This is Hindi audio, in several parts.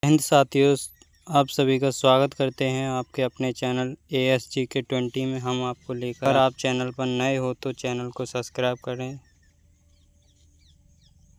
हिंद साथियों, आप सभी का स्वागत करते हैं आपके अपने चैनल ASGK20 में। हम आपको लेकर, आप चैनल पर नए हो तो चैनल को सब्सक्राइब करें।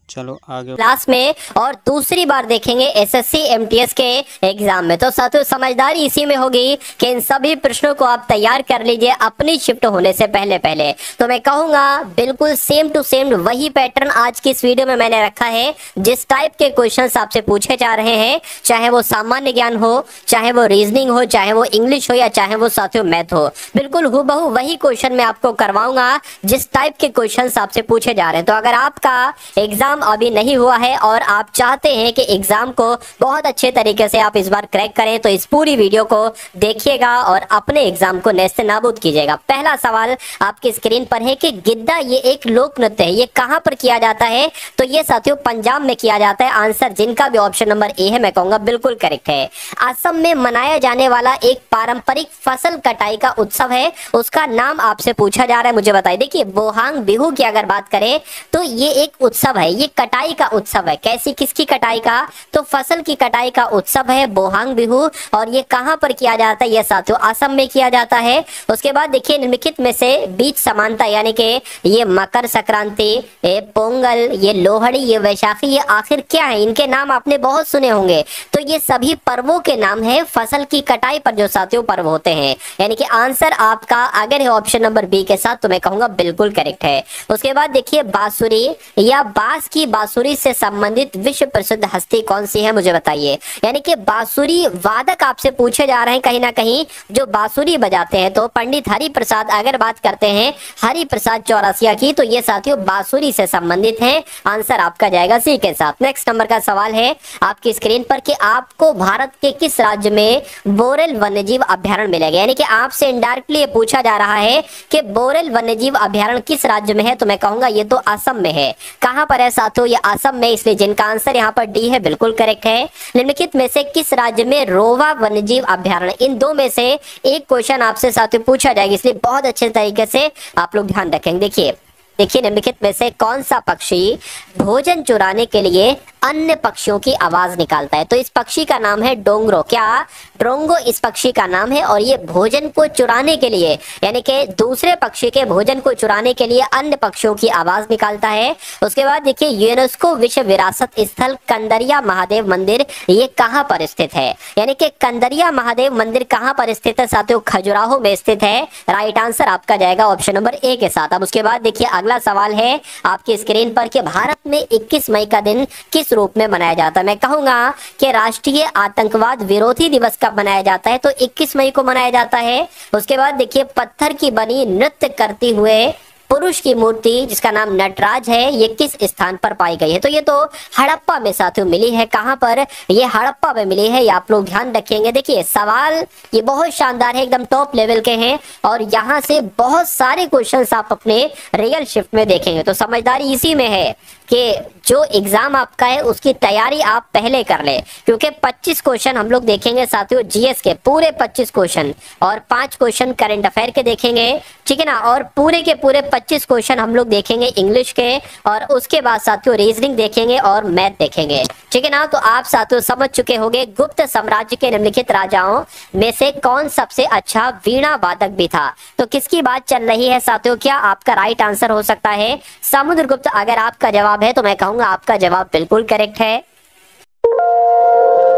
चलो आगे क्लास में और दूसरी बार देखेंगे SSC MTS के एग्जाम में। तो साथियों समझदारी इसी में होगी कि इन सभी प्रश्नों को आप तैयार कर लीजिए अपनी शिफ्ट होने से पहले पहले। तो मैं कहूंगा बिल्कुल सेम टू सेम वही पैटर्न आज की इस वीडियो में मैंने रखा है। जिस टाइप के क्वेश्चंस आपसे पूछे जा रहे हैं, चाहे वो सामान्य ज्ञान हो, चाहे वो रीजनिंग हो, चाहे वो इंग्लिश हो या चाहे वो साथियों मैथ हो, बिल्कुल हूबहू वही क्वेश्चन मैं आपको करवाऊंगा जिस टाइप के क्वेश्चन आपसे पूछे जा रहे हैं। तो अगर आपका एग्जाम अभी नहीं हुआ है और आप चाहते हैं कि एग्जाम को बहुत अच्छे तरीके से आप इस बार क्रैक करें, तो इस पूरी वीडियो को देखिएगा और अपने एग्जाम को नेस्त नाबूद कीजिएगा। पहला सवाल आपकी स्क्रीन पर है कि गिद्दा ये एक लोक नृत्य है, ये कहां पर किया जाता है? तो ये साथियों पंजाब में किया जाता है। आंसर जिनका भी ऑप्शन नंबर ए है मैं कहूंगा बिल्कुल करेक्ट है। असम में मनाया जाने वाला एक पारंपरिक फसल कटाई का उत्सव है, उसका नाम आपसे पूछा जा रहा है, मुझे बताइए। देखिए बोहांग बिहू की अगर बात करें तो ये एक उत्सव है, ये कटाई का उत्सव है। कैसी, किसकी कटाई का? तो फसल की कटाई का उत्सव है बोहांग बिहू। और ये कहां पर किया जाता है? ये साथियों असम में किया जाता है। उसके बाद देखिए निम्नलिखित में से बीच समानता यानी कि ये मकर संक्रांति, ये पोंगल, ये लोहड़ी, ये वैशाखी, ये आखिर क्या है? इनके नाम आपने बहुत सुने होंगे। तो ये सभी पर्वों के नाम है फसल की कटाई पर जो साथियों पर्व होते हैं। यानी कि आंसर आपका अगर है ऑप्शन नंबर बी के साथ तो मैं कहूंगा बिल्कुल करेक्ट है। उसके बाद देखिए बांसुरी या बांस की बांसुरी से संबंधित विश्व प्रसिद्ध हस्ती कौन सी है, मुझे बताइए। यानी कि बांसुरी वादक आपसे पूछे जा रहे हैं कहीं ना कहीं जो बांसुरी बजाते हैं। तो पंडित हरि प्रसाद अगर बात करते हैं हरि प्रसाद चौरसिया की, तो ये साथियों बांसुरी से संबंधित है। आंसर आपका जाएगा सी के साथ। नेक्स्ट नंबर का सवाल है आपकी स्क्रीन पर कि आपको भारत के किस राज्य में बोरेल वन्यजीव अभ्यारण्य मिलेगा। यानी कि आपसे इनडायरेक्टली ये पूछा जा रहा है कि बोरेल वन्यजीव अभ्यारण्य किस राज्य में है, तो मैं कहूंगा ये तो असम में है। कहां पर है साथियों? ये असम में, इसलिए जिनका आंसर यहाँ पर डी है बिल्कुल करेक्ट है। निम्नलिखित में से किस राज्य में रोवा वन्यजीव अभ्यारण्य? इन दो में से एक क्वेश्चन आपसे साथियों पूछा जाएगा, इसलिए बहुत अच्छे तरीके से आप लोग ध्यान रखेंगे। देखिए निम्नलिखित में से कौन सा पक्षी भोजन चुराने के लिए अन्य पक्षियों की आवाज निकालता है? तो इस पक्षी का नाम है डोंगरो। क्या? डोंगो इस पक्षी का नाम है और ये भोजन को चुराने के लिए यानी कि दूसरे पक्षी के भोजन को चुराने के लिए अन्य पक्षियों की आवाज निकालता है। उसके बाद देखिए यूनेस्को विश्व विरासत स्थल कंदरिया महादेव मंदिर ये कहां पर स्थित है? यानी कि कंदरिया महादेव मंदिर कहां पर स्थित है साथियों? खजुराहो में स्थित है। राइट आंसर आपका जाएगा ऑप्शन नंबर ए के साथ। अब उसके बाद देखिए अगला सवाल है आपकी स्क्रीन पर कि भारत में 21 मई का दिन किस रूप में मनाया जाता है? मैं कहूंगा कि राष्ट्रीय आतंकवाद विरोधी दिवस कब मनाया जाता है? तो 21 मई को मनाया जाता है। उसके बाद देखिए पत्थर की बनी नृत्य करते हुए पुरुष की मूर्ति जिसका नाम नटराज है ये किस स्थान पर पाई गई है? तो ये तो हड़प्पा में साथियों मिली है। कहां पर? ये हड़प्पा में मिली है, ये आप लोग ध्यान रखेंगे। देखिए सवाल ये बहुत शानदार है, एकदम टॉप लेवल के हैं और यहाँ से बहुत सारे क्वेश्चंस आप अपने रियल शिफ्ट में देखेंगे। तो समझदारी इसी में है कि जो एग्जाम आपका है उसकी तैयारी आप पहले कर ले, क्योंकि 25 क्वेश्चन हम लोग देखेंगे साथियों जीएस के, पूरे 25 क्वेश्चन, और 5 क्वेश्चन करंट अफेयर के देखेंगे, ठीक है ना। और पूरे के पूरे 25 क्वेश्चन हम लोग देखेंगे इंग्लिश के, और उसके बाद साथियों रीजनिंग देखेंगे और मैथ देखेंगे, ठीक है ना। तो आप साथियों समझ चुके होंगे गुप्त साम्राज्य के निम्नलिखित राजाओं में से कौन सबसे अच्छा वीणा वादक भी था? तो किसकी बात चल रही है साथियों? क्या आपका राइट आंसर हो सकता है समुद्रगुप्त? अगर आपका जवाब है तो मैं कहूंगा आपका जवाब बिल्कुल करेक्ट है।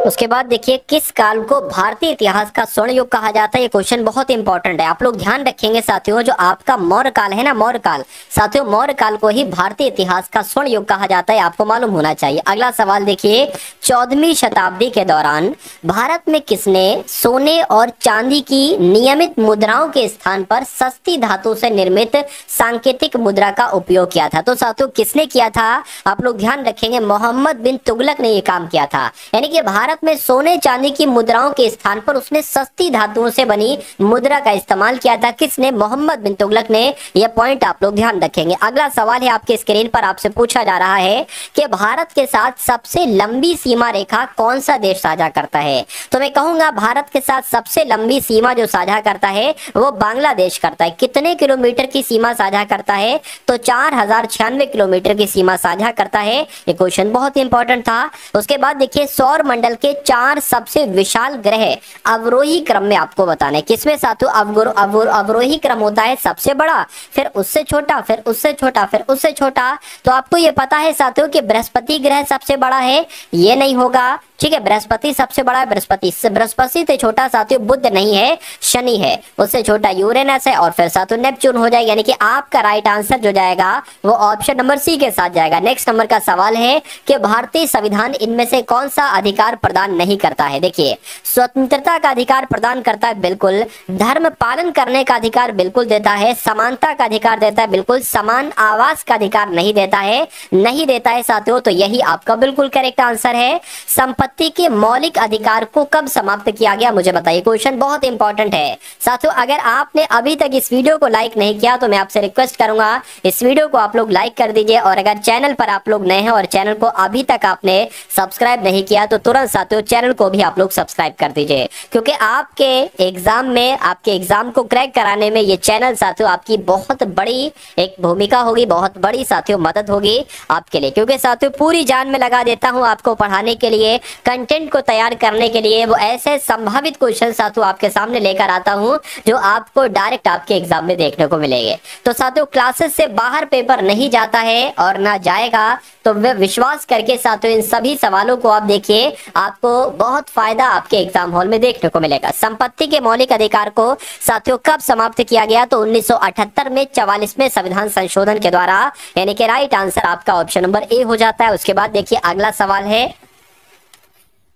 उसके बाद देखिए किस काल को भारतीय इतिहास का स्वर्ण युग कहा जाता है? ये क्वेश्चन बहुत इंपॉर्टेंट है, आप लोग ध्यान रखेंगे साथियों। जो आपका मौर्य काल है ना, मौर्य काल, साथियों मौर्य काल को ही भारतीय इतिहास का स्वर्ण युग कहा जाता है, आपको मालूम होना चाहिए। अगला सवाल देखिए 14वीं शताब्दी के दौरान भारत में किसने सोने और चांदी की नियमित मुद्राओं के स्थान पर सस्ती धातु से निर्मित सांकेतिक मुद्रा का उपयोग किया था? तो साथियों किसने किया था? आप लोग ध्यान रखेंगे मोहम्मद बिन तुगलक ने यह काम किया था। यानी कि भारत में सोने चांदी की मुद्राओं के स्थान पर उसने सस्ती धातुओं से बनी मुद्रा का इस्तेमाल किया था। किसने? मोहम्मद बिन तुगलक ने। यह पॉइंट आप लोग ध्यान रखेंगे। अगला सवाल है आपके स्क्रीन पर, आपसे पूछा जा रहा है कि भारत के साथ सबसे लंबी सीमा रेखा कौन सा देश साझा करता है? तो मैं कहूंगा भारत के साथ सबसे लंबी सीमा जो साझा करता है वो बांग्लादेश करता है। कितने किलोमीटर की सीमा साझा करता है? तो 4096 किलोमीटर की सीमा साझा करता है। ये क्वेश्चन बहुत इंपॉर्टेंट था। उसके बाद देखिए सौर मंडल के 4 सबसे विशाल ग्रह अवरोही क्रम में आपको बताना है। किसमें साथियों? अवरोही क्रम होता है सबसे बड़ा, फिर उससे छोटा, फिर उससे छोटा, फिर उससे छोटा। तो आपको ये पता है साथियों कि बृहस्पति ग्रह सबसे बड़ा है, ये नहीं होगा। ठीक है, बृहस्पति सबसे बड़ा है, बृहस्पति से छोटा साथियों बुध नहीं है, शनि है, उससे छोटा यूरेनस है, और फिर साथियों नेपच्यून हो जाएगा। यानी कि आपका राइट आंसर जो जाएगा वो ऑप्शन नंबर सी के साथ जाएगा। नेक्स्ट नंबर का सवाल है कि भारतीय संविधान इनमें से कौन सा अधिकार प्रदान नहीं करता है? देखिए, स्वतंत्रता का अधिकार प्रदान करता है, बिल्कुल। धर्म पालन करने का अधिकार बिल्कुल देता है। समानता का अधिकार देता है, बिल्कुल। समान आवास का अधिकार नहीं देता है, नहीं देता है साथियों। तो यही आपका बिल्कुल करेक्ट आंसर है। संपत्ति के मौलिक अधिकार को कब समाप्त किया गया, मुझे बताइए। क्वेश्चन बहुत इंपॉर्टेंट है साथियों। अगर आपने अभी तक इस वीडियो को लाइक नहीं किया तो मैं आपसे रिक्वेस्ट करूंगा इस वीडियो को आप लोग लाइक कर दीजिए, और अगर चैनल पर आप लोग नए हैं और चैनल को अभी तक आपने सब्सक्राइब नहीं किया तो तुरंत साथियों चैनल को भी आप लोग सब्सक्राइब कर दीजिए, क्योंकि आपके एग्जाम में, आपके एग्जाम को क्रैक कराने में ये चैनल साथियों आपकी बहुत बड़ी एक भूमिका होगी, बहुत बड़ी साथियों मदद होगी आपके लिए। क्योंकि साथियों पूरी जान में लगा देता हूं आपको पढ़ाने के लिए, कंटेंट को तैयार करने के लिए। वो ऐसे संभावित क्वेश्चन साथियों आपके सामने लेकर आता हूं जो आपको डायरेक्ट आपके एग्जाम में देखने को मिलेंगे। तो साथियों क्लासेस से बाहर पेपर नहीं जाता है और ना जाएगा, तो वे विश्वास करके साथियों इन सभी सवालों को आप देखिए, आपको बहुत फायदा आपके एग्जाम हॉल में देखने को मिलेगा। संपत्ति के मौलिक अधिकार को साथियों कब समाप्त किया गया? तो 1978 में 44वें संविधान संशोधन के द्वारा। यानी कि राइट आंसर आपका ऑप्शन नंबर ए हो जाता है। उसके बाद देखिए अगला सवाल है,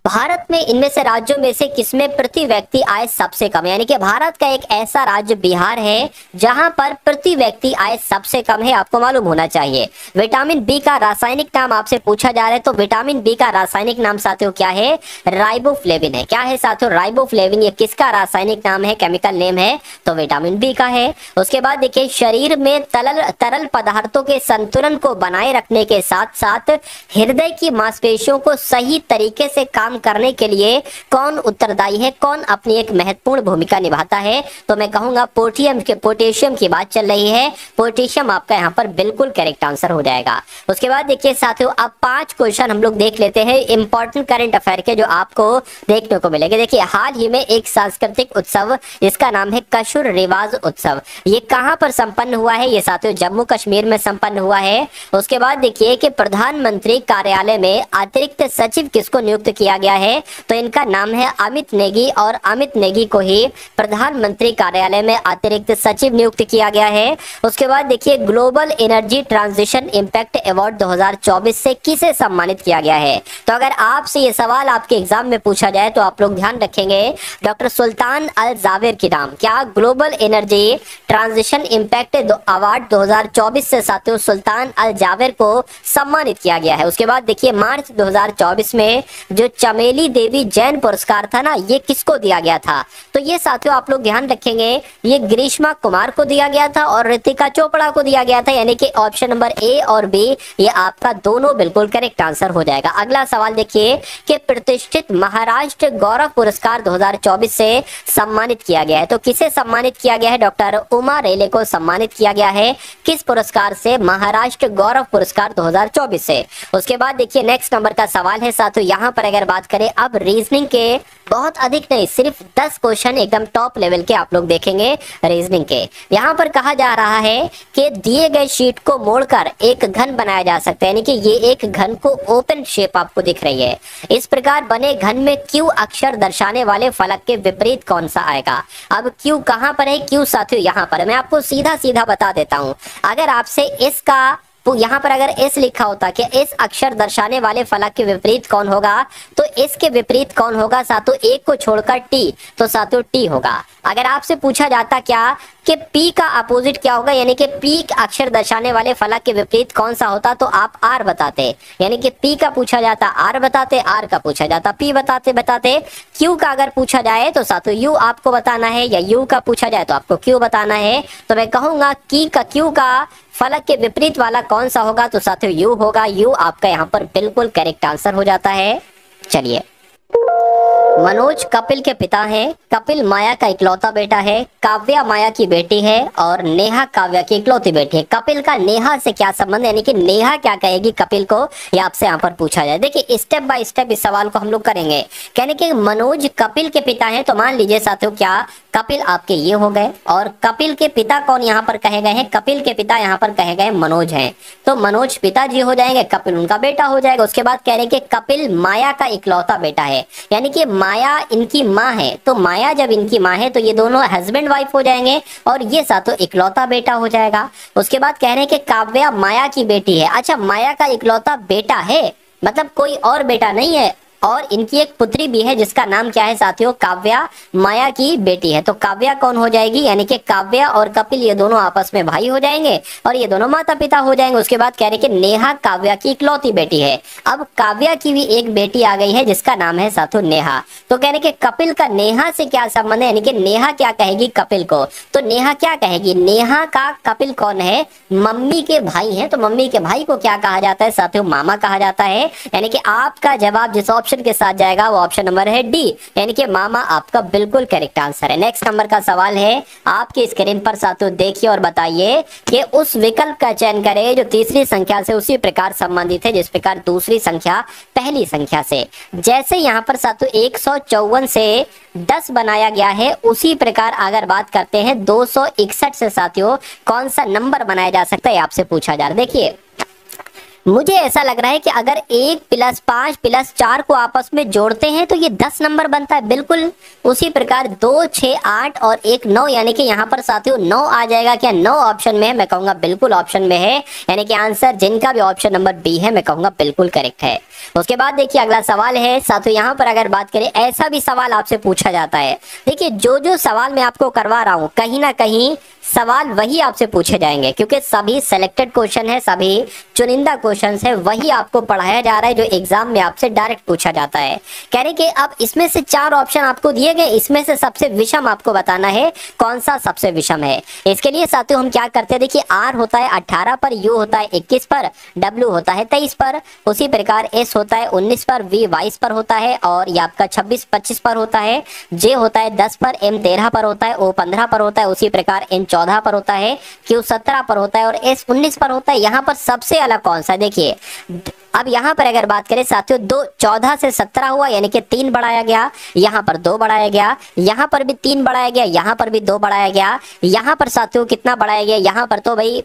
भारत में इनमें से राज्यों में से किसमें प्रति व्यक्ति आय सबसे कम है? यानी कि भारत का एक ऐसा राज्य बिहार है जहां पर प्रति व्यक्ति आय सबसे कम है, आपको मालूम होना चाहिए। विटामिन बी का रासायनिक नाम आपसे पूछा जा रहा है, तो विटामिन बी का रासायनिक नाम साथियों क्या है? राइबोफ्लेविन है। क्या है साथियों? राइबोफ्लेविन। ये किसका रासायनिक नाम है, केमिकल नेम है? तो विटामिन बी का है। उसके बाद देखिए, शरीर में तरल पदार्थों के संतुलन को बनाए रखने के साथ साथ हृदय की मांसपेशियों को सही तरीके से काम करने के लिए कौन उत्तरदायी है, कौन अपनी एक महत्वपूर्ण भूमिका निभाता है? तो मैं कहूंगा पोटेशियम की बात चल रही है। पोटेशियम आपका यहाँ पर बिल्कुल करेक्ट आंसर हो जाएगा। उसके बाद देखिए साथियों, अब 5 क्वेश्चन हम लोग देख लेते हैं इंपॉर्टेंट करंट अफेयर के, जो आपको देखने को मिलेंगे। देखिए, हाल ही में एक सांस्कृतिक उत्सव जिसका नाम है कशुर रिवाज उत्सव, ये कहां पर संपन्न हुआ है? ये साथियों जम्मू कश्मीर में संपन्न हुआ है। उसके बाद देखिए कि प्रधानमंत्री कार्यालय में अतिरिक्त सचिव किसको नियुक्त किया गया है? तो इनका नाम है अमित नेगी, और अमित नेगी को ही प्रधानमंत्री कार्यालय में अतिरिक्त सचिव नियुक्त किया गया है। उसके बाद देखिए, global energy transition impact award 2024 से किसे सम्मानित किया गया है? तो अगर आपसे ये सवाल आपके एग्जाम में पूछा जाए तो आप लोग ध्यान रखेंगे डॉक्टर सुल्तान अल जावेर की नाम। क्या global energy transition impact award 2024 से साथियों सुल्तान अल जावेर को सम्मानित किया गया है। उसके बाद देखिए, मार्च 2024 में जो चमेली देवी जैन पुरस्कार था ना, ये किसको दिया गया था? तो ये साथियों आप लोग ध्यान रखेंगे, ये ग्रीष्मा कुमार को दिया गया था और रितिका चोपड़ा को दिया गया था। यानी कि ऑप्शन नंबर ए और बी ये आपका दोनों बिल्कुल करेक्ट आंसर हो जाएगा। अगला सवाल देखिए कि प्रतिष्ठित महाराष्ट्र गौरव पुरस्कार 2024 से सम्मानित किया गया है। तो किसे सम्मानित किया गया है? डॉक्टर उमा रेले को सम्मानित किया गया है। किस पुरस्कार से? महाराष्ट्र गौरव पुरस्कार 2024 से। उसके बाद देखिए, नेक्स्ट नंबर का सवाल है साथियों, यहाँ पर अगर बात करें अब रीजनिंग के, बहुत अधिक नहीं, सिर्फ 10 क्वेश्चन एकदम टॉप लेवल के आप लोग देखेंगे रीजनिंग के। यहाँ पर कहा जा रहा है कि दिए गए शीट को मोड़कर एक घन बनाया जा सकता है। यानी कि ये एक घन को ओपन शेप आपको दिख रही है। इस प्रकार बने घन में क्यू अक्षर दर्शाने वाले फलक के विपरीत कौन सा आएगा? अब क्यू कहाँ पर है? क्यू साथियों यहाँ पर है। मैं आपको सीधा सीधा बता देता हूँ, अगर आपसे इसका तो यहाँ पर अगर एस लिखा होता कि इस अक्षर दर्शाने वाले फलक के विपरीत कौन होगा, तो इसके विपरीत कौन होगा साथियों? एक को छोड़कर टी, तो साथियों टी होगा। अगर आपसे पूछा जाता क्या कि पी का अपोजिट क्या होगा, यानी कि पी अक्षर दर्शाने वाले फलक के विपरीत कौन सा होता, तो आप आर बताते। यानी कि पी का पूछा जाता आर बताते, आर का पूछा जाता पी बताते। क्यू का अगर पूछा जाए तो साथियों यू आपको बताना है, या यू का पूछा जाए तो आपको क्यू बताना है। तो मैं कहूंगा क्यू का फलक के विपरीत वाला कौन सा होगा, तो साथियों यू होगा। यू आपका यहाँ पर बिल्कुल करेक्ट आंसर हो जाता है। चलिए मनोज कपिल के पिता हैं, कपिल माया का इकलौता बेटा है, काव्या माया की बेटी है और नेहा काव्या की इकलौती बेटी है। कपिल का नेहा से क्या संबंध है, यानी कि नेहा क्या कहेगी कपिल को, ये आपसे यहाँ पर पूछा जाए। देखिए स्टेप बाय स्टेप इस सवाल को हम लोग करेंगे। कहने कि मनोज कपिल के पिता हैं, तो मान लीजिए साथियों क्या कपिल आपके ये हो गए, और कपिल के पिता कौन यहाँ पर कहे गए हैं, कपिल के पिता यहाँ पर कहे गए मनोज हैं, तो मनोज पिताजी हो जाएंगे, कपिल उनका बेटा हो जाएगा। उसके बाद कह रहे हैं कि कपिल माया का इकलौता बेटा है, यानी कि माया इनकी माँ है, तो माया जब इनकी माँ है तो ये दोनों हस्बैंड वाइफ हो जाएंगे और ये साथों इकलौता बेटा हो जाएगा। उसके बाद कह रहे हैं कि काव्या माया की बेटी है। अच्छा, माया का इकलौता बेटा है मतलब कोई और बेटा नहीं है, और इनकी एक पुत्री भी है जिसका नाम क्या है साथियों, काव्या माया की बेटी है। तो काव्या कौन हो जाएगी, यानी कि काव्या और कपिल ये दोनों आपस में भाई हो जाएंगे और ये दोनों माता पिता हो जाएंगे। उसके बाद कह रहे कि नेहा काव्या की इकलौती बेटी है। अब काव्या की भी एक बेटी आ गई है जिसका नाम है साथियों नेहा। तो कह रहे कि कपिल का नेहा से क्या संबंध है, यानी कि नेहा क्या कहेगी कपिल को, तो नेहा क्या कहेगी, नेहा का कपिल कौन है, मम्मी के भाई हैं, तो मम्मी के भाई को क्या कहा जाता है साथियों, मामा कहा जाता है। यानी कि आपका जवाब जिस ऑप्शन के साथ जाएगा वो ऑप्शन नंबर है डी, यानी कि मामा आपका बिल्कुल करेक्ट आंसर है। नेक्स्ट नंबर का सवाल है आपकी स्क्रीन पर साथियों, देखिए और बताइए कि उस विकल्प का चयन करें जो तीसरी संख्या से उसी प्रकार संबंधित है जिस प्रकार दूसरी संख्या पहली संख्या से। जैसे यहाँ पर साथियों 154 से 10 बनाया गया है, उसी प्रकार अगर बात करते हैं 261 से साथियों कौन सा नंबर बनाया जा सकता है, आपसे पूछा जा रहा है। देखिए मुझे ऐसा लग रहा है कि अगर 1 + 5 + 4 को आपस में जोड़ते हैं तो ये 10 नंबर बनता है, बिल्कुल उसी प्रकार 2, 6, 8 और 1, 9, यानी कि यहाँ पर साथियों 9 आ जाएगा। क्या 9 ऑप्शन में है, मैं कहूंगा बिल्कुल ऑप्शन में है, यानी कि आंसर जिनका भी ऑप्शन नंबर बी है मैं कहूंगा बिल्कुल करेक्ट है। उसके बाद देखिए अगला सवाल है साथियों, यहाँ पर अगर बात करें ऐसा भी सवाल आपसे पूछा जाता है। देखिए जो सवाल मैं आपको करवा रहा हूँ कहीं ना कहीं सवाल वही आपसे पूछे जाएंगे, क्योंकि सभी सिलेक्टेड क्वेश्चन है, सभी चुनिंदा क्वेश्चन है, वही आपको पढ़ाया जा रहा है जो एग्जाम में आपसे डायरेक्ट पूछा जाता है। कह रहे कि अब इसमें से 4 ऑप्शन आपको दिए गए, इसमें से सबसे विषम आपको बताना है कौन सा सबसे विषम है। इसके लिए साथियों हम क्या करते हैं, देखिए आर होता है 18 पर, यू होता है 21 पर, डब्ल्यू होता है 23 पर, उसी प्रकार एस होता है 19 पर, वी 22 पर होता है, और ये आपका 26-25 पर होता है, जे होता है 10 पर, एम 13 पर होता है, ओ 15 पर होता है, उसी प्रकार एन 14 पर होता है, क्यू 17 पर होता है और एस 19 पर होता है। यहाँ पर सबसे अलग कौन सा, देखिए अब यहाँ पर अगर बात करें साथियों 14 से 17 हुआ, यानी कि 3 बढ़ाया गया, यहाँ पर 2 बढ़ाया गया, यहाँ पर भी 3 बढ़ाया गया, यहाँ पर भी 2 बढ़ाया गया, यहाँ पर साथियों कितना बढ़ाया गया, यहाँ पर तो भाई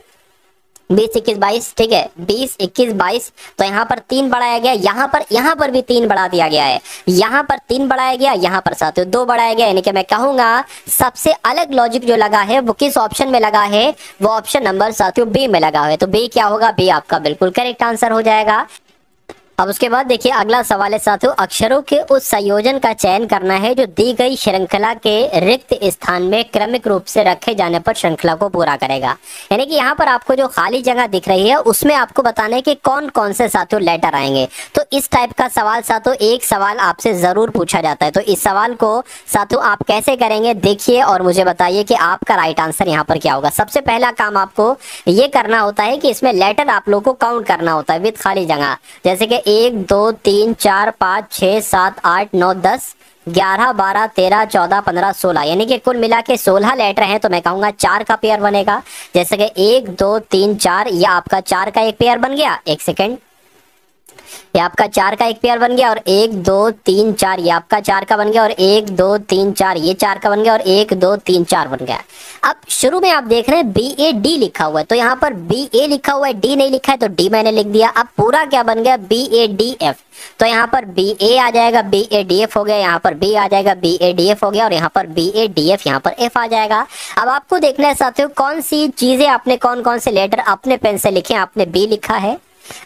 20, 21, 22, ठीक है 20, 21, 22, तो यहाँ पर 3 बढ़ाया गया, यहाँ पर भी 3 बढ़ा दिया गया है, यहाँ पर 3 बढ़ाया गया, यहाँ पर साथियों 2 बढ़ाया गया। यानी कि मैं कहूंगा सबसे अलग लॉजिक जो लगा है वो किस ऑप्शन में लगा है, वो ऑप्शन नंबर साथियों बी में लगा है। तो बी क्या होगा, बी आपका बिल्कुल करेक्ट आंसर हो जाएगा। अब उसके बाद देखिए अगला सवाल है साथियों, अक्षरों के उस संयोजन का चयन करना है जो दी गई श्रृंखला के रिक्त स्थान में क्रमिक रूप से रखे जाने पर श्रृंखला को पूरा करेगा। यानी कि यहाँ पर आपको जो खाली जगह दिख रही है उसमें आपको बताना है कि कौन कौन से साथियों लेटर आएंगे। तो इस टाइप का सवाल साथियों एक सवाल आपसे जरूर पूछा जाता है, तो इस सवाल को साथियों आप कैसे करेंगे देखिए और मुझे बताइए कि आपका राइट आंसर यहाँ पर क्या होगा। सबसे पहला काम आपको ये करना होता है कि इसमें लेटर आप लोग को काउंट करना होता है विद खाली जगह, जैसे कि 1, 2, 3, 4, 5, 6, 7, 8, 9, 10, 11, 12, 13, 14, 15, 16, यानी कि कुल मिला के 16 लेटर हैं। तो मैं कहूंगा 4 का पेयर बनेगा, जैसे कि 1, 2, 3, 4, ये आपका 4 का एक पेयर बन गया, एक सेकेंड, ये आपका 4 का एक पेयर बन गया, और 1, 2, 3, 4 ये आपका 4 का बन गया, और 1, 2, 3, 4 ये 4 का बन गया, और 1, 2, 3, 4 बन गया। अब शुरू में आप देख रहे हैं BAD लिखा हुआ है, तो यहाँ पर BA लिखा हुआ है, D नहीं लिखा है, तो D मैंने लिख दिया। अब पूरा क्या बन गया, BADF, तो यहाँ पर BA आ जाएगा, BADF हो गया, यहाँ पर B आ जाएगा, BADF हो गया, और यहाँ पर BADF, यहाँ पर F आ जाएगा। अब आपको देखना है साथियों कौन सी चीजें आपने कौन कौन से लेटर अपने पेन से लिखे। आपने B लिखा है,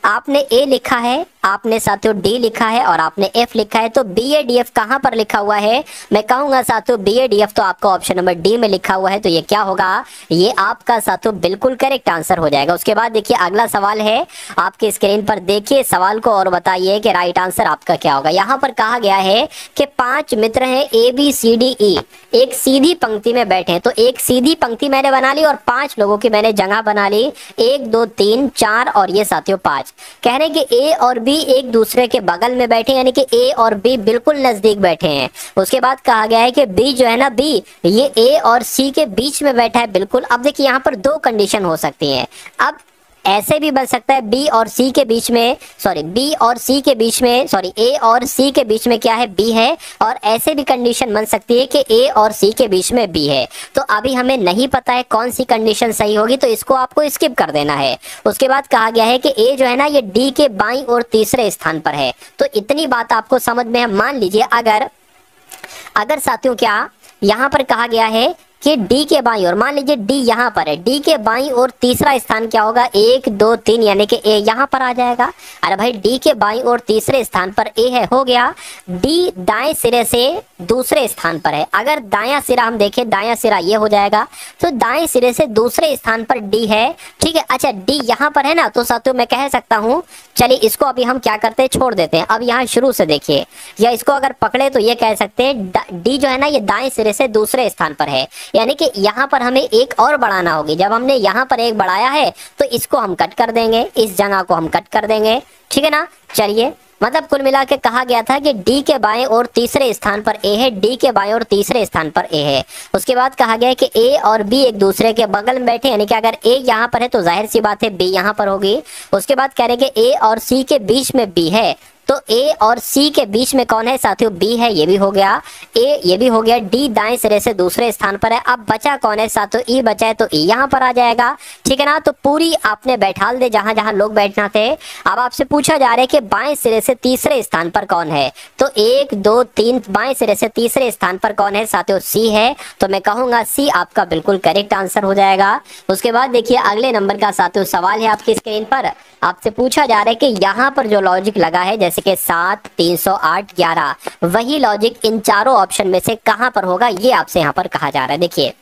आपने A लिखा है, आपने साथियों D लिखा है, और आपने F लिखा है। तो BADF कहां पर लिखा हुआ है, मैं कहूंगा साथियों BADF तो आपका ऑप्शन नंबर D में लिखा हुआ है। तो ये क्या होगा, ये आपका साथियों बिल्कुल करेक्ट आंसर हो जाएगा। उसके बाद देखिए अगला सवाल है आपके स्क्रीन पर, देखिए सवाल को और बताइए कि राइट आंसर आपका क्या होगा। यहाँ पर कहा गया है कि 5 मित्र हैं ABCDE, एक सीधी पंक्ति में बैठे हैं। तो एक सीधी पंक्ति मैंने बना ली और 5 लोगों की मैंने जगह बना ली, 1, 2, 3, 4 और ये साथियों 5। 5। कह रहे हैं कि ए और बी एक दूसरे के बगल में बैठे, यानी कि ए और बी बिल्कुल नजदीक बैठे हैं। उसके बाद कहा गया है कि बी जो है ना, बी ये ए और सी के बीच में बैठा है बिल्कुल। अब देखिए यहाँ पर दो कंडीशन हो सकती है। अब ऐसे भी बन सकता है बी और सी के बीच में, बी और सी के बीच में, ए और सी के बीच में क्या है, बी है। और ऐसे भी कंडीशन बन सकती है कि ए और सी के बीच में बी है। तो अभी हमें नहीं पता है कौन सी कंडीशन सही होगी, तो इसको आपको स्किप कर देना है। उसके बाद कहा गया है कि ए जो है ना, ये डी के बाईं और तीसरे स्थान पर है। तो इतनी बात आपको समझ में है। मान लीजिए अगर साथियों क्या यहाँ पर कहा गया है कि डी के बाईं ओर, मान लीजिए डी यहाँ पर है, डी के बाईं ओर तीसरा स्थान क्या होगा, 1 2 3, यानी कि ए यहाँ पर आ जाएगा। अरे भाई डी के बाईं ओर तीसरे स्थान पर ए है, हो गया। डी दाएं सिरे से दूसरे स्थान पर है। अगर दायां सिरा हम देखें, दायां सिरा ये हो जाएगा, तो दाएं सिरे से दूसरे स्थान पर डी है, ठीक है। अच्छा डी यहाँ पर है ना, तो साथियों मैं कह सकता हूँ, चलिए इसको अभी हम क्या करते हैं, छोड़ देते हैं। अब यहाँ शुरू से देखिए, या इसको अगर पकड़े तो ये कह सकते हैं डी जो है ना, ये दाएं सिरे से दूसरे स्थान पर है, यानी कि यहाँ पर हमें एक और बढ़ाना होगी। जब हमने यहाँ पर एक बढ़ाया है तो इसको हम कट कर देंगे, इस जगह को हम कट कर देंगे, ठीक है ना। चलिए, मतलब कुल मिला के कहा गया था कि डी के बाएं और तीसरे स्थान पर ए है, डी के बाएं और तीसरे स्थान पर ए है। उसके बाद कहा गया है कि ए और बी एक दूसरे के बगल में बैठे, यानी कि अगर ए यहाँ पर है तो जाहिर सी बात है बी यहाँ पर होगी। उसके बाद कह रहे हैं कि ए और सी के बीच में बी है, तो ए और सी के बीच में कौन है साथियों, बी है, ये भी हो गया। ए ये भी हो गया। डी दाएं सिरे से दूसरे स्थान पर है। अब बचा कौन है साथियों, ई बचा है, तो ई यहाँ पर आ जाएगा, ठीक है ना। तो पूरी आपने बैठाल दे जहां जहां लोग बैठना थे। अब आपसे पूछा जा रहा है कि बाएं सिरे से तीसरे स्थान पर कौन है, तो 1 2 3 बाएं सिरे से तीसरे स्थान पर कौन है साथियों, सी है। तो मैं कहूंगा सी आपका बिल्कुल करेक्ट आंसर हो जाएगा। उसके बाद देखिए अगले नंबर का साथियों सवाल है आपकी स्क्रीन पर। आपसे पूछा जा रहा है कि यहाँ पर जो लॉजिक लगा है, जैसे कि 7 308 11, वही लॉजिक इन चारों ऑप्शन में से कहां पर होगा, ये आपसे यहाँ पर कहा जा रहा है। देखिए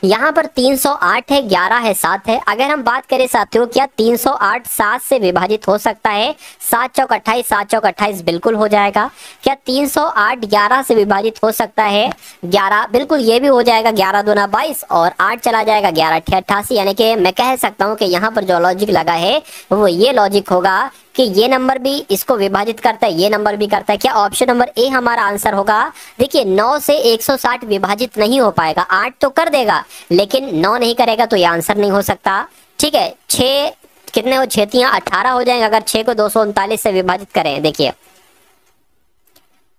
यहाँ पर 308 है, 11 है, 7 है। अगर हम बात करें साथियों, क्या 308 7 से विभाजित हो सकता है, 7 चौक 28, 7 चौक 28 बिल्कुल हो जाएगा। क्या 308 11 से विभाजित हो सकता है, 11 बिल्कुल ये भी हो जाएगा, 11 दूना 22 और 8 चला जाएगा, 11 8 88, यानी कि मैं कह सकता हूँ कि यहाँ पर जो लॉजिक लगा है वो ये लॉजिक होगा कि ये नंबर भी इसको विभाजित करता है, ये नंबर भी करता है। क्या ऑप्शन नंबर ए हमारा आंसर होगा। देखिए 9 से 160 विभाजित नहीं हो पाएगा, 8 तो कर देगा लेकिन 9 नहीं करेगा, तो ये आंसर नहीं हो सकता, ठीक है। 6 कितने हो, 6 3 18 हो जाएंगे अगर 6 को 239 से विभाजित करें, देखिए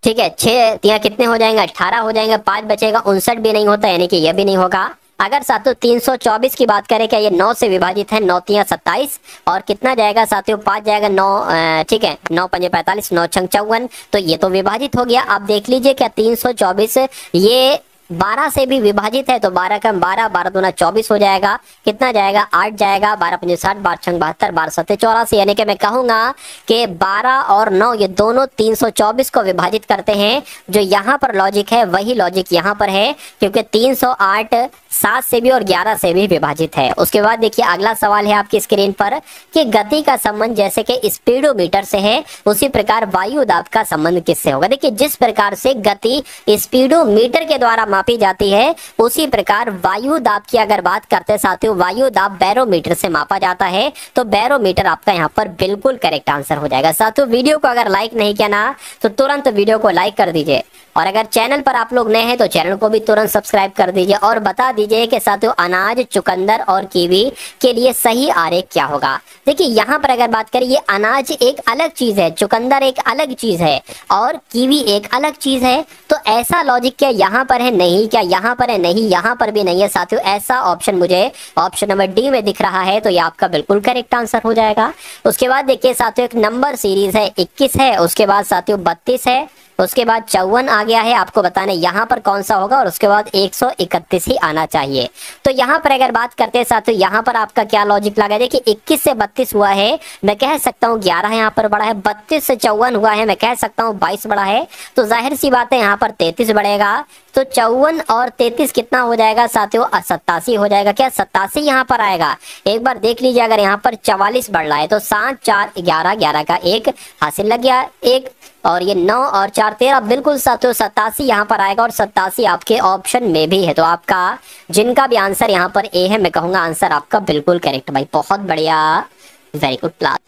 ठीक है। 6 3 कितने हो जाएंगे, 18 हो जाएंगे, 5 बचेगा, 59 भी नहीं होता, यानी कि यह भी नहीं होगा। अगर साथियों 324 की बात करें, क्या ये 9 से विभाजित है, 9 3 27 और कितना जाएगा साथियों, 5 जाएगा, 9 ठीक है, 9 5 45, 9 6 54, तो ये तो विभाजित हो गया। आप देख लीजिए क्या 324 ये 12 से भी विभाजित है, तो 12 का 12, 12 दूना 24 हो जाएगा, कितना जाएगा, 8 जाएगा, 12 5 60, 12 6 72, 12 7 84, यानी कि मैं कहूंगा कि 12 और 9 ये दोनों 324 को विभाजित करते हैं। जो यहाँ पर लॉजिक है वही लॉजिक यहाँ पर है, क्योंकि 308 7 से भी और 11 से भी विभाजित है। उसके बाद देखिए अगला सवाल है आपकी स्क्रीन पर कि गति का संबंध जैसे कि स्पीडोमीटर से है, उसी प्रकार वायु दाब का संबंध किससे होगा। देखिए जिस प्रकार से गति स्पीडोमीटर के द्वारा मापी जाती है, उसी प्रकार वायु दाब की अगर बात करते हैं साथियों, वायु दाब बैरोमीटर से मापा जाता है, तो बैरोमीटर आपका यहाँ पर बिल्कुल करेक्ट आंसर हो जाएगा। साथियों वीडियो को अगर लाइक नहीं किया ना, तो तुरंत वीडियो को लाइक कर दीजिए, और अगर चैनल पर आप लोग नए हैं तो चैनल को भी तुरंत सब्सक्राइब कर दीजिए, और बता दीजिए कि साथियों अनाज, चुकंदर और कीवी के लिए सही आरेख क्या होगा। देखिए यहाँ पर अगर बात करें, ये अनाज एक अलग चीज है, चुकंदर एक अलग चीज है और कीवी एक अलग चीज है। तो ऐसा लॉजिक क्या यहाँ पर है, नहीं, क्या यहाँ पर है, नहीं, यहाँ पर भी नहीं है साथियों। ऐसा ऑप्शन मुझे ऑप्शन नंबर डी में दिख रहा है, तो ये आपका बिल्कुल करेक्ट आंसर हो जाएगा। उसके बाद देखिए साथियों एक नंबर सीरीज है, 21 है, उसके बाद साथियों 32 है, उसके बाद 54 आ गया है, आपको बताने यहाँ पर कौन सा होगा, और उसके बाद 131 ही आना चाहिए। तो यहाँ पर अगर बात करते हैं साथियों, यहाँ पर आपका क्या लॉजिक लगा, देखिए 21 से 32 हुआ है, मैं कह सकता हूँ 11 यहाँ पर बड़ा है, 32 से 54 हुआ है, मैं कह सकता हूँ 22 बड़ा है, तो जाहिर सी बात है यहाँ पर 33 बढ़ेगा। तो 54 और 33 कितना हो जाएगा साथियों, 87 हो जाएगा। क्या 87 यहाँ पर आएगा, एक बार देख लीजिए, अगर यहाँ पर 44 बढ़ रहा है तो 7 4 11, 11 का 1 हासिल लग गया 1, और ये 9 और 4 13, बिल्कुल साथियों 87 यहाँ पर आएगा, और 87 आपके ऑप्शन में भी है। तो आपका जिनका भी आंसर यहाँ पर ए है, मैं कहूँगा आंसर आपका बिल्कुल करेक्ट भाई, बहुत बढ़िया। Very good class.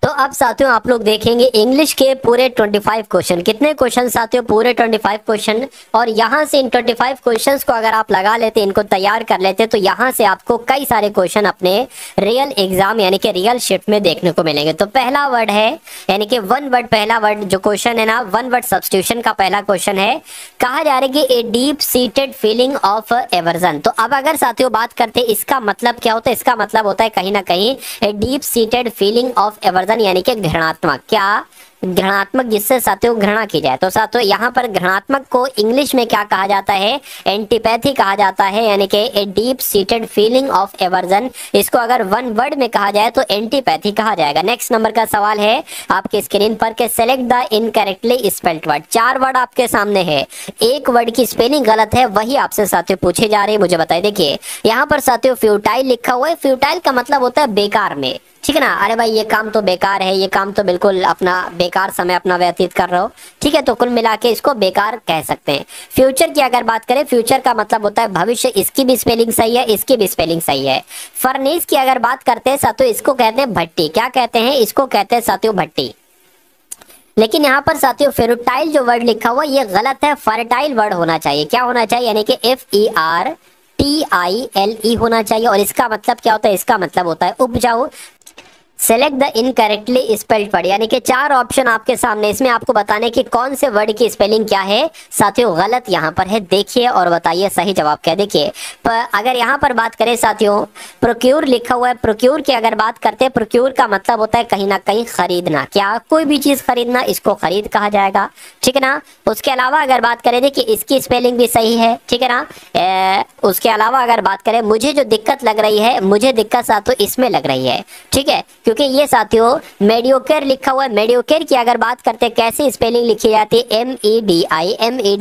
तो अब साथियों आप लोग देखेंगे इंग्लिश के पूरे 25 क्वेश्चन। कितने क्वेश्चन साथियों? पूरे 25 क्वेश्चन। और यहाँ से इन 25 क्वेश्चंस को अगर आप लगा लेते, इनको तैयार कर लेते, तो यहाँ से आपको कई सारे क्वेश्चन अपने रियल एग्जाम यानी कि रियल शिफ्ट में देखने को मिलेंगे। तो पहला वर्ड है यानी कि वन वर्ड, पहला वर्ड जो क्वेश्चन है ना, वन वर्ड सब्स्टिट्यूशन का पहला क्वेश्चन है। कहा जा रहा है कि a deep seated feeling of aversion. तो अब अगर साथियों बात करते हैं इसका मतलब क्या होता है, इसका मतलब होता है कहीं ना कहीं a deep seated feeling of aversion यानी कि घृणात्मक, क्या घृणात्मक, जिससे साथियों घृणा की जाए। तो साथियों यहाँ पर घृणात्मक को इंग्लिश में क्या कहा जाता है? एंटीपैथी कहा जाता है, यानी कि a deep seated feeling of aversion. इसको अगर वन वर्ड में कहा जाए तो एंटीपैथी कहा जाएगा। नेक्स्ट नंबर का सवाल है आपके स्क्रीन पर के select the incorrectly spelled word. 4 word आपके सामने है, एक वर्ड की स्पेलिंग गलत है, वही आपसे साथियों पूछे जा रहे हैं। मुझे बताइए, देखिए यहाँ पर साथियों फ्यूटाइल लिखा हुआ है। फ्यूटाइल का मतलब होता है बेकार में, ठीक है ना। अरे भाई ये काम तो बेकार है, ये काम तो बिल्कुल अपना बेकार समय अपना व्यतीत कर रहे हो, ठीक है। तो कुल मिला के इसको बेकार कह सकते हैं। फ्यूचर की अगर बात करें, फ्यूचर का मतलब होता है भविष्य, इसकी भी स्पेलिंग सही है, इसकी भी स्पेलिंग सही है। फर्नेस की अगर बात करते हैं साथियों, इसको कहते हैं भट्टी। क्या कहते हैं? इसको कहते हैं साथियों भट्टी। लेकिन यहाँ पर साथियों फेरुटाइल जो वर्ड लिखा हुआ ये गलत है, फर्टाइल वर्ड होना चाहिए। क्या होना चाहिए? यानी कि FERTILE होना चाहिए। और इसका मतलब क्या होता है? इसका मतलब होता है उपजाऊ। Select the incorrectly spelled word, यानी कि 4 ऑप्शन आपके सामने, इसमें आपको बताने की कौन से वर्ड की स्पेलिंग क्या है साथियों गलत यहाँ पर है। देखिए और बताइए सही जवाब क्या है। देखिए अगर यहाँ पर बात करें साथियों, प्रोक्यूर लिखा हुआ है। प्रोक्यूर की अगर बात करते हैं, प्रोक्यूर का मतलब होता है कहीं ना कहीं खरीदना, क्या कोई भी चीज खरीदना, इसको खरीद कहा जाएगा, ठीक है ना। उसके अलावा अगर बात करें, देखिए इसकी स्पेलिंग भी सही है, ठीक है ना। उसके अलावा अगर बात करें, मुझे जो दिक्कत लग रही है, मुझे दिक्कत साथियों इसमें लग रही है, ठीक है, क्योंकि ये साथियों मेडियोकर लिखा हुआ है। मेडियोकर की अगर बात करते हैं कैसी स्पेलिंग लिखी जाती है? MEDIOCRE।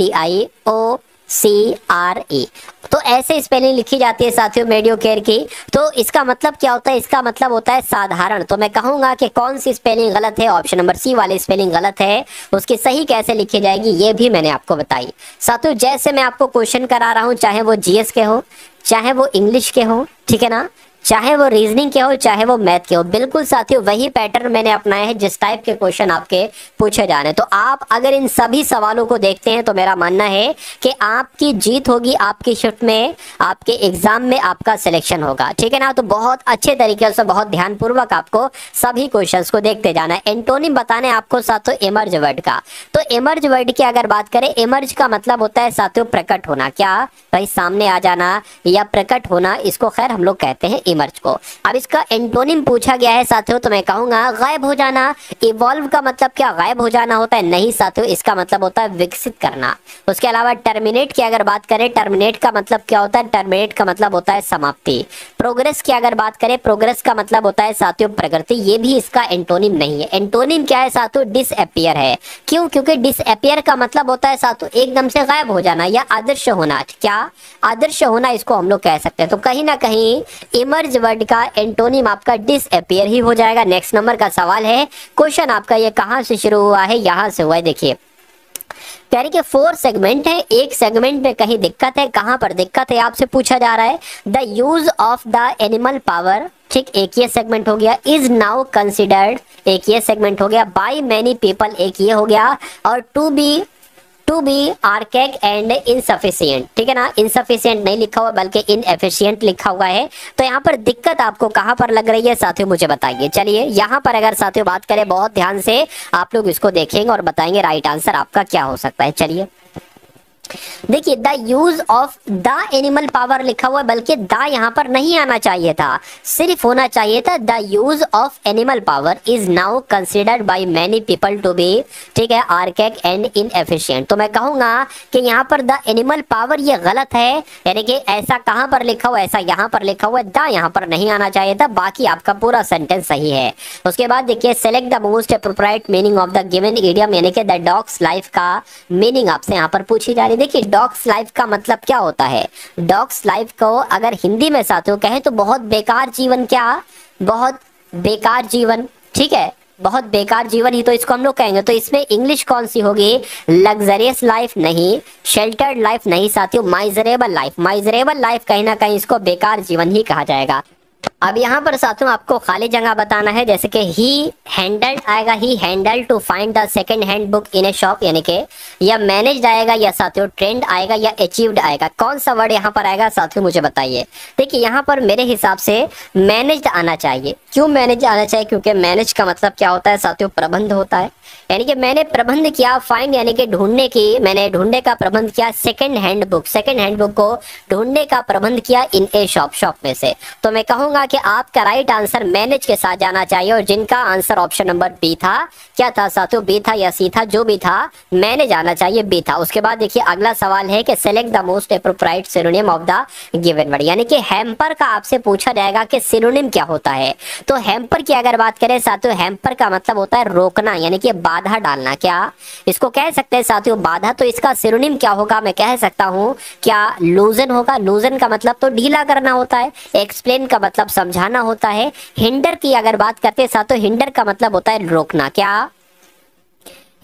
तो ऐसे स्पेलिंग लिखी जाती है साथियों मेडियोकर की। तो इसका मतलब क्या होता है? इसका मतलब होता है साधारण। तो मैं कहूंगा कि कौन सी स्पेलिंग गलत है? ऑप्शन नंबर सी वाली स्पेलिंग गलत है। उसकी सही कैसे लिखी जाएगी ये भी मैंने आपको बताई साथियों। जैसे मैं आपको क्वेश्चन करा रहा हूं, चाहे वो जीएस के हो, चाहे वो इंग्लिश के हो, ठीक है ना, चाहे वो रीजनिंग के हो, चाहे वो मैथ के हो, बिल्कुल साथियों वही पैटर्न मैंने अपनाया है जिस टाइप के क्वेश्चन आपके पूछे जा रहे हैं। तो आप अगर इन सभी सवालों को देखते हैं तो मेरा मानना है कि आपकी जीत होगी, आपकी शिफ्ट में, आपके एग्जाम में आपका सिलेक्शन होगा, ठीक है ना। तो बहुत अच्छे तरीके से, बहुत ध्यानपूर्वक आपको सभी क्वेश्चंस को देखते जाना है। एंटोनिम बताने आपको साथियों इमर्ज वर्ड का। तो इमर्ज वर्ड की अगर बात करें, इमर्ज का मतलब होता है साथियों प्रकट होना, क्या भाई सामने आ जाना या प्रकट होना, इसको खैर हम लोग कहते हैं इमर्ज को। अब इसका एंटोनिम पूछा गया है साथियों, तो मैं कहूंगा गायब हो जाना। इवॉल्व का मतलब क्या गायब हो जाना होता है? नहीं साथियों, इसका मतलब होता है विकसित करना। उसके अलावा टर्मिनेट की अगर बात करें, टर्मिनेट का मतलब क्या होता है? टर्मिनेट का मतलब होता है समाप्ति। प्रोग्रेस की अगर बात करें, प्रोग्रेस का मतलब होता है साथियों प्रगति। ये भी इसका एंटोनिम नहीं है। एंटोनिम क्या है साथियों? डिसअपियर है। क्यों? क्योंकि डिसअपियर का मतलब होता है साथियों एकदम से गायब हो जाना या अदृश्य होना। क्या? अदृश्य होना, इसको हम लोग कह सकते हैं। तो कहीं ना कहीं इमर्ज वर्ड का एंटोनिम आपका डिसअपियर ही हो जाएगा। नेक्स्ट नंबर का सवाल है, क्वेश्चन आपका ये कहां से शुरू हुआ है? यहां से हुआ है। देखिए कह रही कि 4 सेगमेंट है, एक सेगमेंट में कहीं दिक्कत है, कहां पर दिक्कत है आपसे पूछा जा रहा है। The use of the animal power, ठीक, एक ये सेगमेंट हो गया। इज नाउ कंसिडर्ड, एक ये सेगमेंट हो गया। बाय मैनी पीपल, एक ये हो गया। और टू बी आर्कैक एंड इनसफिशिएंट, ठीक है ना। इनसफिशिएंट नहीं लिखा हुआ बल्कि इनएफिशिएंट लिखा हुआ है। तो यहाँ पर दिक्कत आपको कहाँ पर लग रही है साथियों, मुझे बताइए। चलिए यहाँ पर अगर साथियों बात करें, बहुत ध्यान से आप लोग इसको देखेंगे और बताएंगे राइट आंसर आपका क्या हो सकता है। चलिए देखिए, the use of the animal power लिखा हुआ है, बल्कि द यहाँ पर नहीं आना चाहिए था, सिर्फ होना चाहिए था the use of animal power is now considered by many people to be, ठीक है, आर्कैक एंड इनएफिशिएंट। तो मैं कहूंगा कि यहाँ पर द एनिमल पावर ये गलत है, यानी कि ऐसा कहाँ पर लिखा हुआ है? ऐसा यहाँ पर लिखा हुआ है, द यहाँ पर नहीं आना चाहिए था। बाकी आपका पूरा सेंटेंस सही है। उसके बाद देखिए, select the most appropriate meaning of the given idiom, यानी कि द डॉग्स लाइफ का मीनिंग आपसे यहाँ पर पूछी जा रही है। देखिए डॉग्स लाइफ का मतलब क्या होता है? डॉग्स लाइफ को अगर हिंदी में साथियों कहें तो बहुत बेकार जीवन, क्या बहुत बेकार जीवन, ठीक है, बहुत बेकार जीवन ही तो इसको हम लोग कहेंगे। तो इसमें इंग्लिश कौन सी होगी? लग्जरियस लाइफ नहीं, शेल्टर्ड लाइफ नहीं साथियों, माइजरेबल लाइफ। माइजरेबल लाइफ कहीं ना कहीं इसको बेकार जीवन ही कहा जाएगा। अब यहाँ पर साथियों आपको खाली जगह बताना है, जैसे कि ही हैंडल्ड आएगा, ही handled to find the second hand book in a shop, यानी कि या मैनेज्ड आएगा या साथियों ट्रेंड आएगा या अचीव्ड आएगा। कौन सा वर्ड यहाँ पर आएगा साथियों मुझे बताइए। देखिए यहाँ पर मेरे हिसाब से मैनेज्ड आना चाहिए। क्यों मैनेज आना चाहिए? क्योंकि मैनेज का मतलब क्या होता है साथियों? प्रबंध होता है। यानी कि मैंने प्रबंध किया, फाइंड यानी कि ढूंढने की, मैंने ढूंढने का प्रबंध किया second hand book, second hand book को ढूंढने का प्रबंध किया इन ए शॉप, शॉप में से। तो मैं कहूंगा कि आपका राइट आंसर मैनेज के साथ जाना चाहिए, और जिनका आंसर ऑप्शन नंबर बी था, क्या था साथियों? बी था या सी था? जो भी था मैनेज आना चाहिए, बी था। उसके बाद देखिए अगला सवाल है कि select the most appropriate synonym of the given word, यानी कि हैम्पर का आपसे पूछा जाएगा कि सिनोनिम क्या होता है। तो हैम्पर की अगर बात करें साथियों, हैम्पर का मतलब होता है रोकना, यानी कि बाधा डालना। क्या इसको कह सकते हैं साथियों बाधा? तो इसका सिनोनिम क्या होगा? मैं कह सकता हूं क्या लूजन होगा। लूजन का मतलब तो ढीला करना होता है, एक्सप्लेन का मतलब समझाना होता है। हिंडर की अगर बात करते हैं साथियों, हिंडर का मतलब होता है रोकना। क्या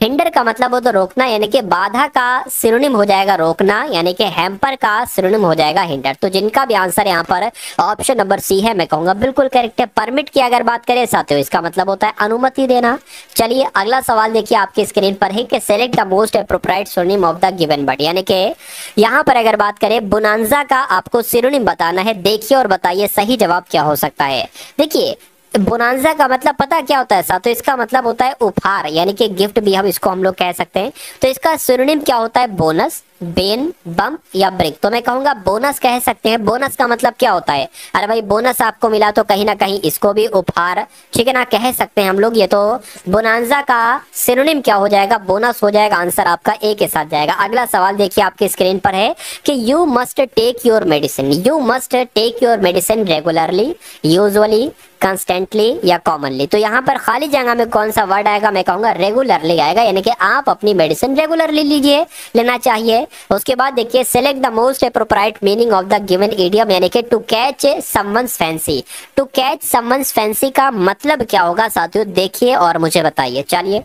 हिंडर का मतलब हो तो रोकना, यानी कि बाधा का सिनोनिम हो जाएगा रोकना, यानी कि हैम्पर का सिनोनिम हो जाएगा हिंडर। तो जिनका भी आंसर यहाँ पर ऑप्शन नंबर सी है, मैं कहूंगा बिल्कुल करेक्ट है। परमिट की अगर बात करें साथियों, इसका मतलब होता है अनुमति देना। चलिए अगला सवाल देखिए आपकी स्क्रीन पर है कि select the most appropriate synonym of the given word, यानी कि यहाँ पर अगर बात करें बोनांजा का आपको सिनोनिम बताना है। देखिए और बताइए सही जवाब क्या हो सकता है। देखिए बोनांजा का मतलब पता क्या होता है साथियों? इसका मतलब होता है उपहार, यानी कि गिफ्ट भी हम लोग कह सकते हैं। तो इसका सिनोनिम क्या होता है? बोनस, बेन, बम्प या ब्रेक। तो मैं कहूंगा बोनस कह सकते हैं। बोनस का मतलब क्या होता है? अरे भाई बोनस आपको मिला तो कहीं ना कहीं इसको भी उपहार, ठीक है ना, कह सकते हैं हम लोग। ये तो बोनांजा का सिनोनिम क्या हो जाएगा? बोनस हो जाएगा। आंसर आपका ए के साथ जाएगा। अगला सवाल देखिए आपकी स्क्रीन पर है कि you must take your medicine, you must take your medicine regularly, usually, constantly या कॉमनली। तो यहाँ पर खाली जगह में कौन सा वर्ड आएगा? मैं कहूंगा रेगुलरली आएगा, यानी कि आप अपनी मेडिसिन रेगुलरली लीजिए, लेना चाहिए। उसके बाद देखिए select the most appropriate meaning of the given idiom, यानी कि to catch someone's fancy. To catch someone's fancy का मतलब क्या होगा साथियों? देखिए और मुझे बताइए। चलिए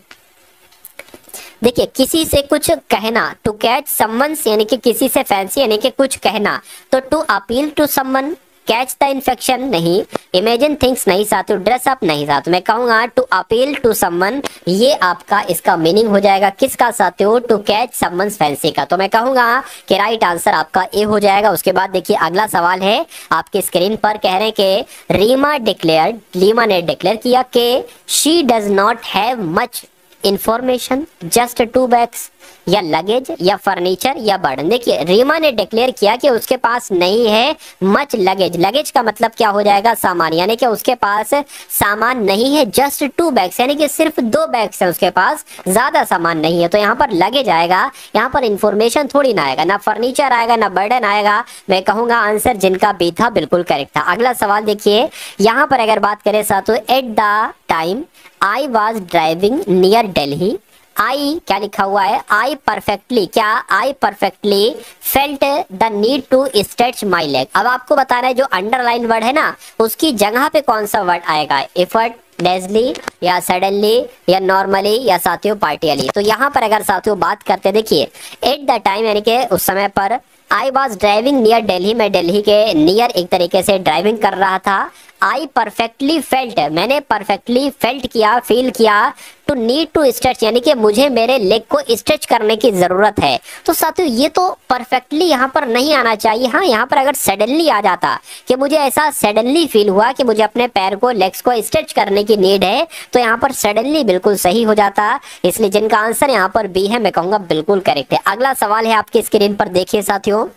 देखिए किसी से कुछ कहना, टू कैच समवन्स यानी कि किसी से फैंसी यानी कि कुछ कहना। तो to appeal to someone, catch the infection नहीं, इमेजिन थिंग्स नहीं साथियों, ड्रेस अप नहीं साथियों। मैं कहूंगा टू अपील टू समवन, ये आपका इसका मीनिंग हो जाएगा किसका साथियों? टू कैच समवन्स फैंसी का। तो मैं कहूंगा कि राइट आंसर आपका ए हो जाएगा। उसके बाद देखिए अगला सवाल है आपकी स्क्रीन पर, कह रहे हैं कि रीमा ने डिक्लेयर किया कि she does not have much information, just 2 bags, या लगेज या फर्नीचर या बर्डन। देखिए रीमा ने डिक्लेयर किया कि उसके पास नहीं है मच लगेज। लगेज का मतलब क्या हो जाएगा? सामान, यानी कि उसके पास सामान नहीं है। जस्ट 2 बैग्स यानी कि सिर्फ 2 बैग्स है उसके पास, ज्यादा सामान नहीं है। तो यहाँ पर लगेज आएगा, यहाँ पर इंफॉर्मेशन थोड़ी ना आएगा, ना फर्नीचर आएगा ना बर्डन आएगा। मैं कहूंगा आंसर जिनका बी था बिल्कुल करेक्ट था। अगला सवाल देखिए यहाँ पर अगर बात करें साथियों, at the time I was driving near Delhi, I क्या लिखा हुआ है? आई परफेक्टली, क्या I perfectly felt the need to stretch my leg. अब आपको बताना है जो अंडरलाइन वर्ड है ना, उसकी जगह पे कौन सा वर्ड आएगा? एफर्ट, डेजली या सडनली या नॉर्मली या साथियों पार्टियली। तो यहाँ पर अगर साथियों बात करते देखिए एट द टाइम यानी कि उस समय पर, आई वॉज ड्राइविंग नियर दिल्ली, मैं दिल्ली के नियर एक तरीके से ड्राइविंग कर रहा था। आई परफेक्टली फेल्ट, मैंने परफेक्टली फेल्ट किया, फील किया, टू नीड टू स्ट्रेच यानी कि मुझे मेरे लेग को स्ट्रेच करने की जरूरत है। तो साथियों ये तो परफेक्टली यहाँ पर नहीं आना चाहिए। हाँ यहाँ पर अगर सडनली आ जाता कि मुझे ऐसा सडनली फील हुआ कि मुझे अपने पैर को, लेग्स को स्ट्रेच करने की नीड है, तो यहाँ पर सडनली बिल्कुल सही हो जाता। इसलिए जिनका आंसर यहाँ पर बी है, मैं कहूंगा बिल्कुल करेक्ट है। अगला सवाल है आपकी स्क्रीन पर देखिए साथियों,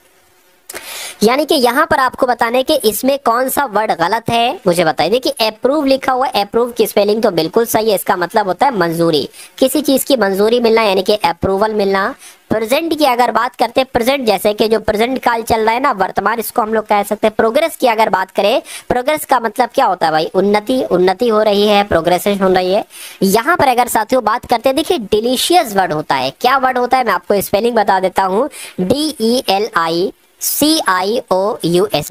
यानी कि यहाँ पर आपको बताने कि इसमें कौन सा वर्ड गलत है मुझे बताइए। देखिए अप्रूव लिखा हुआ है, अप्रूव की स्पेलिंग तो बिल्कुल सही है, इसका मतलब होता है मंजूरी, किसी चीज की मंजूरी मिलना यानी कि अप्रूवल मिलना। प्रेजेंट की अगर बात करते हैं, प्रेजेंट जैसे कि जो प्रेजेंट काल चल रहा है ना, वर्तमान, इसको हम लोग कह सकते हैं। प्रोग्रेस की अगर बात करें, प्रोग्रेस का मतलब क्या होता है भाई? उन्नति, उन्नति हो रही है, प्रोग्रेशन हो रही है। यहाँ पर अगर साथियों बात करते हैं, देखिए डिलीशियस वर्ड होता है। क्या वर्ड होता है? मैं आपको स्पेलिंग बता देता हूँ, DELICIOUS,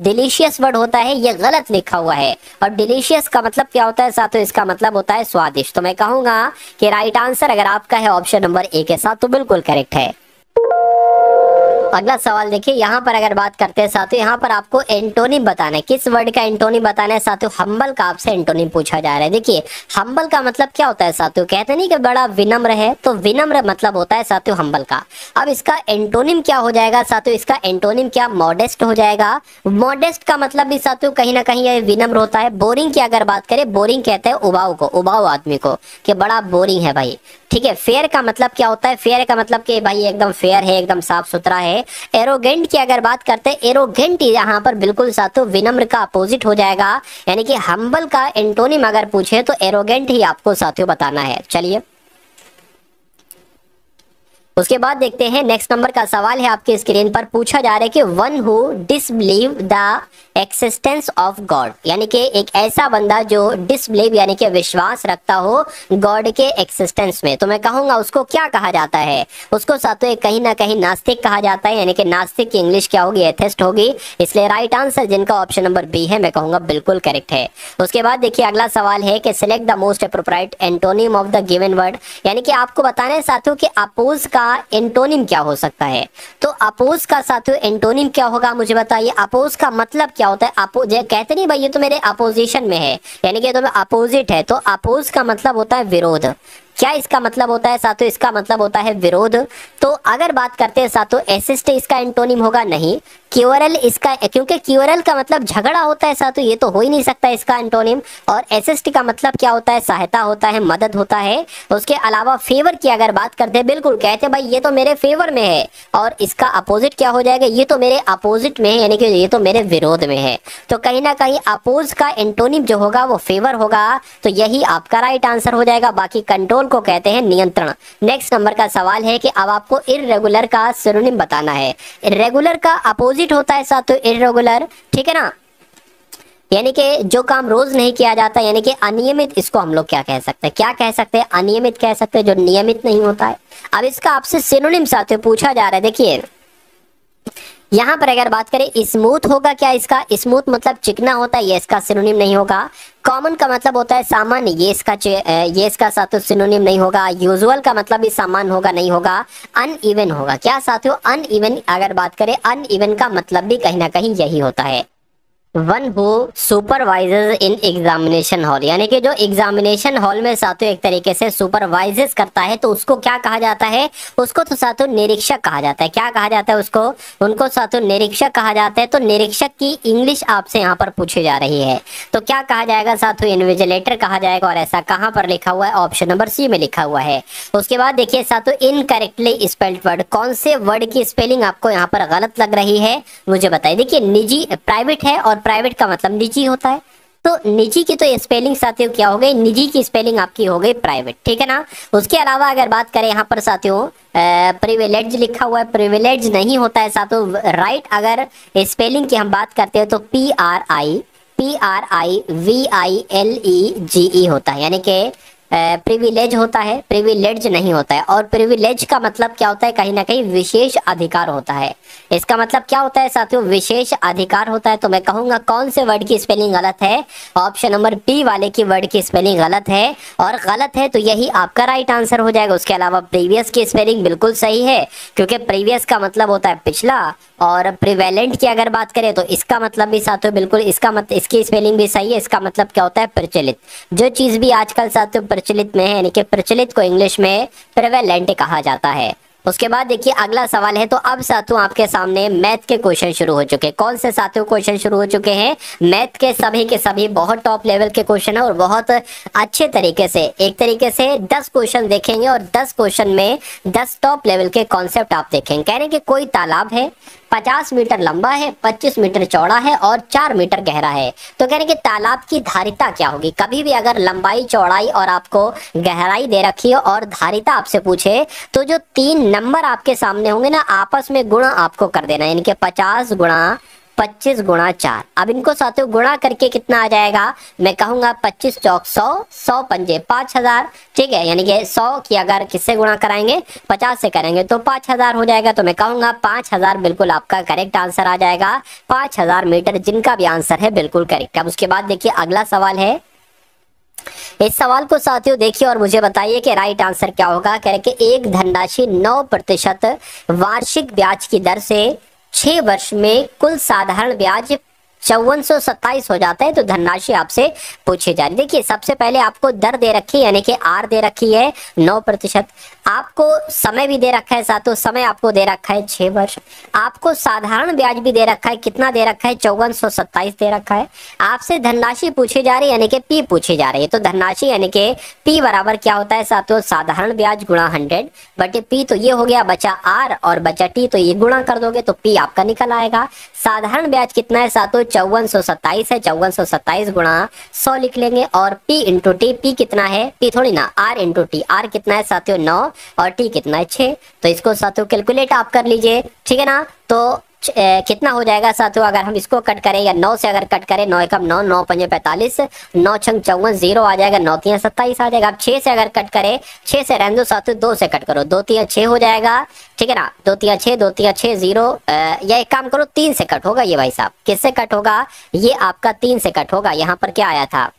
डिलीशियस वर्ड होता है, ये गलत लिखा हुआ है। और डिलीशियस का मतलब क्या होता है साथियों? इसका मतलब होता है स्वादिष्ट। तो मैं कहूंगा कि राइट आंसर अगर आपका है ऑप्शन नंबर ए के साथ, तो बिल्कुल करेक्ट है। अगला सवाल देखिए, यहाँ पर अगर बात करते हैं साथियों, यहाँ पर आपको एंटोनिम बताना है। किस वर्ड का एंटोनिम बताना है साथियों? हम्बल का आपसे एंटोनिम पूछा जा रहा है। देखिए हम्बल का मतलब क्या होता है साथियों? कहते नहीं कि बड़ा विनम्र है, तो विनम्र मतलब होता है साथियों हम्बल का। अब इसका एंटोनिम क्या हो जाएगा साथियों? इसका एंटोनिम क्या? मॉडेस्ट हो जाएगा। मॉडेस्ट का मतलब भी साथियों कहीं ना कहीं ये विनम्र होता है। बोरिंग की अगर बात करें, बोरिंग कहते हैं उबाऊ को, उबाऊ आदमी को, कि बड़ा बोरिंग है भाई। ठीक है। फेयर का मतलब क्या होता है? फेयर का मतलब कि भाई एकदम फेयर है, एकदम साफ सुथरा है। एरोगेंट की अगर बात करते हैं, एरोगेंट यहाँ पर बिल्कुल साथियों विनम्र का अपोजिट हो जाएगा। यानी कि हम्बल का एंटोनिम अगर पूछे तो एरोगेंट ही आपको साथियों बताना है। चलिए उसके बाद देखते हैं नेक्स्ट नंबर का सवाल है आपके स्क्रीन पर। पूछा जा रहा है कि one who disbelieve the existence of God, यानी कि एक ऐसा बंदा जो डिसबिलीव यानी कि विश्वास रखता हो गॉड के एक्सिस्टेंस में, तो मैं कहूंगा उसको क्या कहा जाता है? उसको साथियों कहीं ना कहीं नास्तिक कहा जाता है। यानी कि नास्तिक की इंग्लिश क्या होगी? एथिस्ट होगी। इसलिए राइट आंसर जिनका ऑप्शन नंबर बी है, मैं कहूंगा बिल्कुल करेक्ट है। उसके बाद देखिए अगला सवाल है कि select the most appropriate antonym of the given word, यानी कि आपको बताना है साथियों कि अपोज का एंटोनिम क्या हो सकता है। तो अपोज का साथियों एंटोनिम क्या होगा, मुझे बताइए। अपोज का मतलब क्या होता है? अपोज कहते नहीं भाई ये तो मेरे अपोजिशन में है, यानी कि तो अपोजिट है। तो अपोज का मतलब होता है विरोध। क्या इसका मतलब होता है साथियों? इसका मतलब होता है विरोध। तो अगर बात करते हैं साथियों एसिस्ट इसका एंटोनिम होगा नहीं। क्यूरल इसका, क्योंकि क्यूरल का मतलब झगड़ा होता है साथियों, ये तो हो ही नहीं सकता इसका एंटोनिम। और असिस्ट का मतलब क्या होता है? सहायता होता है, मदद होता है। उसके अलावा फेवर की अगर बात करते हैं, बिल्कुल कहते हैं भाई ये तो मेरे फेवर में है, और इसका अपोजिट क्या हो जाएगा? ये तो मेरे अपोजिट में है, यानी कि ये तो मेरे विरोध में है। तो कहीं ना कहीं अपोज का एंटोनिम जो होगा वो फेवर होगा। तो यही आपका राइट आंसर हो जाएगा। बाकी कंट्रोल को कहते हैं नियंत्रण। नेक्स्ट नंबर का सवाल है कि अब आपको इर्रेगुलर का सिनोनिम बताना है। इर्रेगुलर का अपोजिट होता है साथियों इर्रेगुलर, ठीक है ना, यानी कि जो काम रोज नहीं किया जाता, यानी कि अनियमित। इसको हम लोग क्या कह सकते हैं? क्या कह सकते हैं? अनियमित कह सकते हैं, जो नियमित नहीं होता है। अब इसका आपसे सिनोनिम साथियों पूछा जा रहा है। देखिए यहां पर अगर बात करें स्मूथ होगा क्या? इसका स्मूथ मतलब चिकना होता है, ये इसका सिनोनिम नहीं होगा। कॉमन का मतलब होता है सामान्य, ये इसका साथियों सिनोनिम नहीं होगा। यूजुअल का मतलब भी सामान्य होगा, नहीं होगा। अनइवन होगा क्या साथियों? अनइवन अगर बात करें, अनइवन का मतलब भी कहीं ना कहीं यही होता है। One who supervisors in examination hall, यानी कि जो एग्जामिनेशन हॉल में साथियों एक तरीके से सुपरवाइजेस करता है, तो उसको क्या कहा जाता है? उसको तो साथियों निरीक्षक कहा जाता है। क्या कहा जाता है उसको? उनको साथियों निरीक्षक कहा जाता है। तो निरीक्षक की इंग्लिश आपसे यहाँ पर पूछी जा रही है, तो क्या कहा जाएगा साथियों? इन्विजिलेटर कहा जाएगा। और ऐसा कहाँ पर लिखा हुआ है? ऑप्शन नंबर सी में लिखा हुआ है। उसके बाद देखिए साथियों इनकरेक्टली स्पेल्ड वर्ड, कौन से वर्ड की स्पेलिंग आपको यहाँ पर गलत लग रही है मुझे बताइए। देखिए निजी प्राइवेट है, और प्राइवेट का मतलब निजी होता है। तो निजी की तो स्पेलिंग साथियों क्या हो गई? निजी की स्पेलिंग आपकी हो गई प्राइवेट, ठीक है ना। उसके अलावा अगर बात करें यहाँ पर साथियों प्रिविलेज लिखा हुआ है, प्रिविलेज नहीं होता है साथियों। राइट अगर स्पेलिंग की हम बात करते हैं तो PRIVILEGE होता है, यानी कि प्रिविलेज होता है, प्रिविलेज नहीं होता है। और प्रिविलेज का मतलब क्या होता है? कहीं ना कहीं विशेष अधिकार होता है। इसका मतलब क्या होता है साथियों? विशेष अधिकार होता है। तो मैं कहूंगा कौन से वर्ड की स्पेलिंग गलत है? ऑप्शन नंबर बी वाले की वर्ड की स्पेलिंग गलत है, और गलत है तो यही आपका राइट आंसर हो जाएगा। उसके अलावा प्रीवियस की स्पेलिंग बिल्कुल सही है, क्योंकि प्रीवियस का मतलब होता है पिछला। और प्रिवेलेंट की अगर बात करें तो इसका मतलब भी साथियों बिल्कुल इसकी स्पेलिंग भी सही है। इसका मतलब क्या होता है? प्रचलित। जो चीज भी आजकल साथियों प्रचलित में है, यानी कि प्रचलित को इंग्लिश में प्रिवेलेंट कहा जाता है। उसके बाद देखिए अगला सवाल है। तो अब साथियों आपके सामने मैथ के क्वेश्चन शुरू हो चुके हैं। कौन से साथियों क्वेश्चन शुरू हो चुके हैं? मैथ के सभी बहुत टॉप लेवल के क्वेश्चन है, और बहुत अच्छे तरीके से एक तरीके से 10 क्वेश्चन देखेंगे, और 10 क्वेश्चन में 10 टॉप लेवल के कॉन्सेप्ट आप देखेंगे। कह रहे हैं कि कोई तालाब है, 50 मीटर लंबा है, 25 मीटर चौड़ा है और 4 मीटर गहरा है। तो कह रहे हैं कि तालाब की धारिता क्या होगी? कभी भी अगर लंबाई, चौड़ाई और आपको गहराई दे रखी हो और धारिता आपसे पूछे, तो जो 3 नंबर आपके सामने होंगे ना, आपस में गुणा आपको कर देना है, यानी कि 50 गुणा 25 गुणा 4। अब इनको साथियों गुणा करके कितना आ जाएगा? मैं कहूंगा 25 चौक 100, 100 पंजे 5000, ठीक है। यानी कि 100 की अगर किससे गुणा कराएंगे? 50 से करेंगे तो 5000 हो जाएगा। तो मैं कहूंगा 5000 बिल्कुल आपका करेक्ट आंसर आ जाएगा। 5000 मीटर जिनका भी आंसर है बिल्कुल करेक्ट। अब उसके बाद देखिए अगला सवाल है इस सवाल को साथियों देखिए और मुझे बताइए कि राइट आंसर क्या होगा। कह रहे कि एक धनराशि 9% वार्षिक ब्याज की दर से 6 वर्ष में कुल साधारण ब्याज 5427 हो जाता है, तो धनराशि आपसे पूछी जा रही। देखिए सबसे पहले आपको दर दे रखी है, यानी कि आर दे रखी है 9%। आपको समय भी दे रखा है, साथों समय आपको दे रखा है 6 वर्ष। आपको साधारण ब्याज भी दे रखा है, कितना दे रखा है 5427 दे रखा है। आपसे धनराशि पूछी जा रही है, यानी कि पी पूछी जा रही है। तो धनराशि यानी कि पी बराबर क्या होता है साथियों, साधारण ब्याज गुणा 100 बटे पी, तो ये हो गया बचा आर और बचा टी, तो ये गुणा कर दोगे तो पी आपका निकल आएगा। साधारण ब्याज कितना है साथियों 5427 है, 5427 गुणा 100 लिख लेंगे और P इंटू टी, P कितना है, P थोड़ी ना R इंटू टी, R कितना है साथियों 9 और T कितना है 6। तो इसको साथियों कैलकुलेट आप कर लीजिए, ठीक है ना। तो कितना हो जाएगा साथियों, अगर हम इसको कट करें या 9 से अगर कट करें, 9 एकम 9, 9 पंजे 45, 9 छंग 54, 0 आ जाएगा, 9 तियां 27 आ जाएगा। अब 6 से अगर कट करें, 6 से रहने दो साथियों, 2 से कट करो, 2 तियां 6 हो जाएगा, ठीक है ना। 2 तियां 6, 2 तियां 6, 0, या एक काम करो 3 से कट होगा ये भाई साहब। किससे कट होगा, ये आपका 3 से कट होगा। यहाँ पर क्या आया था,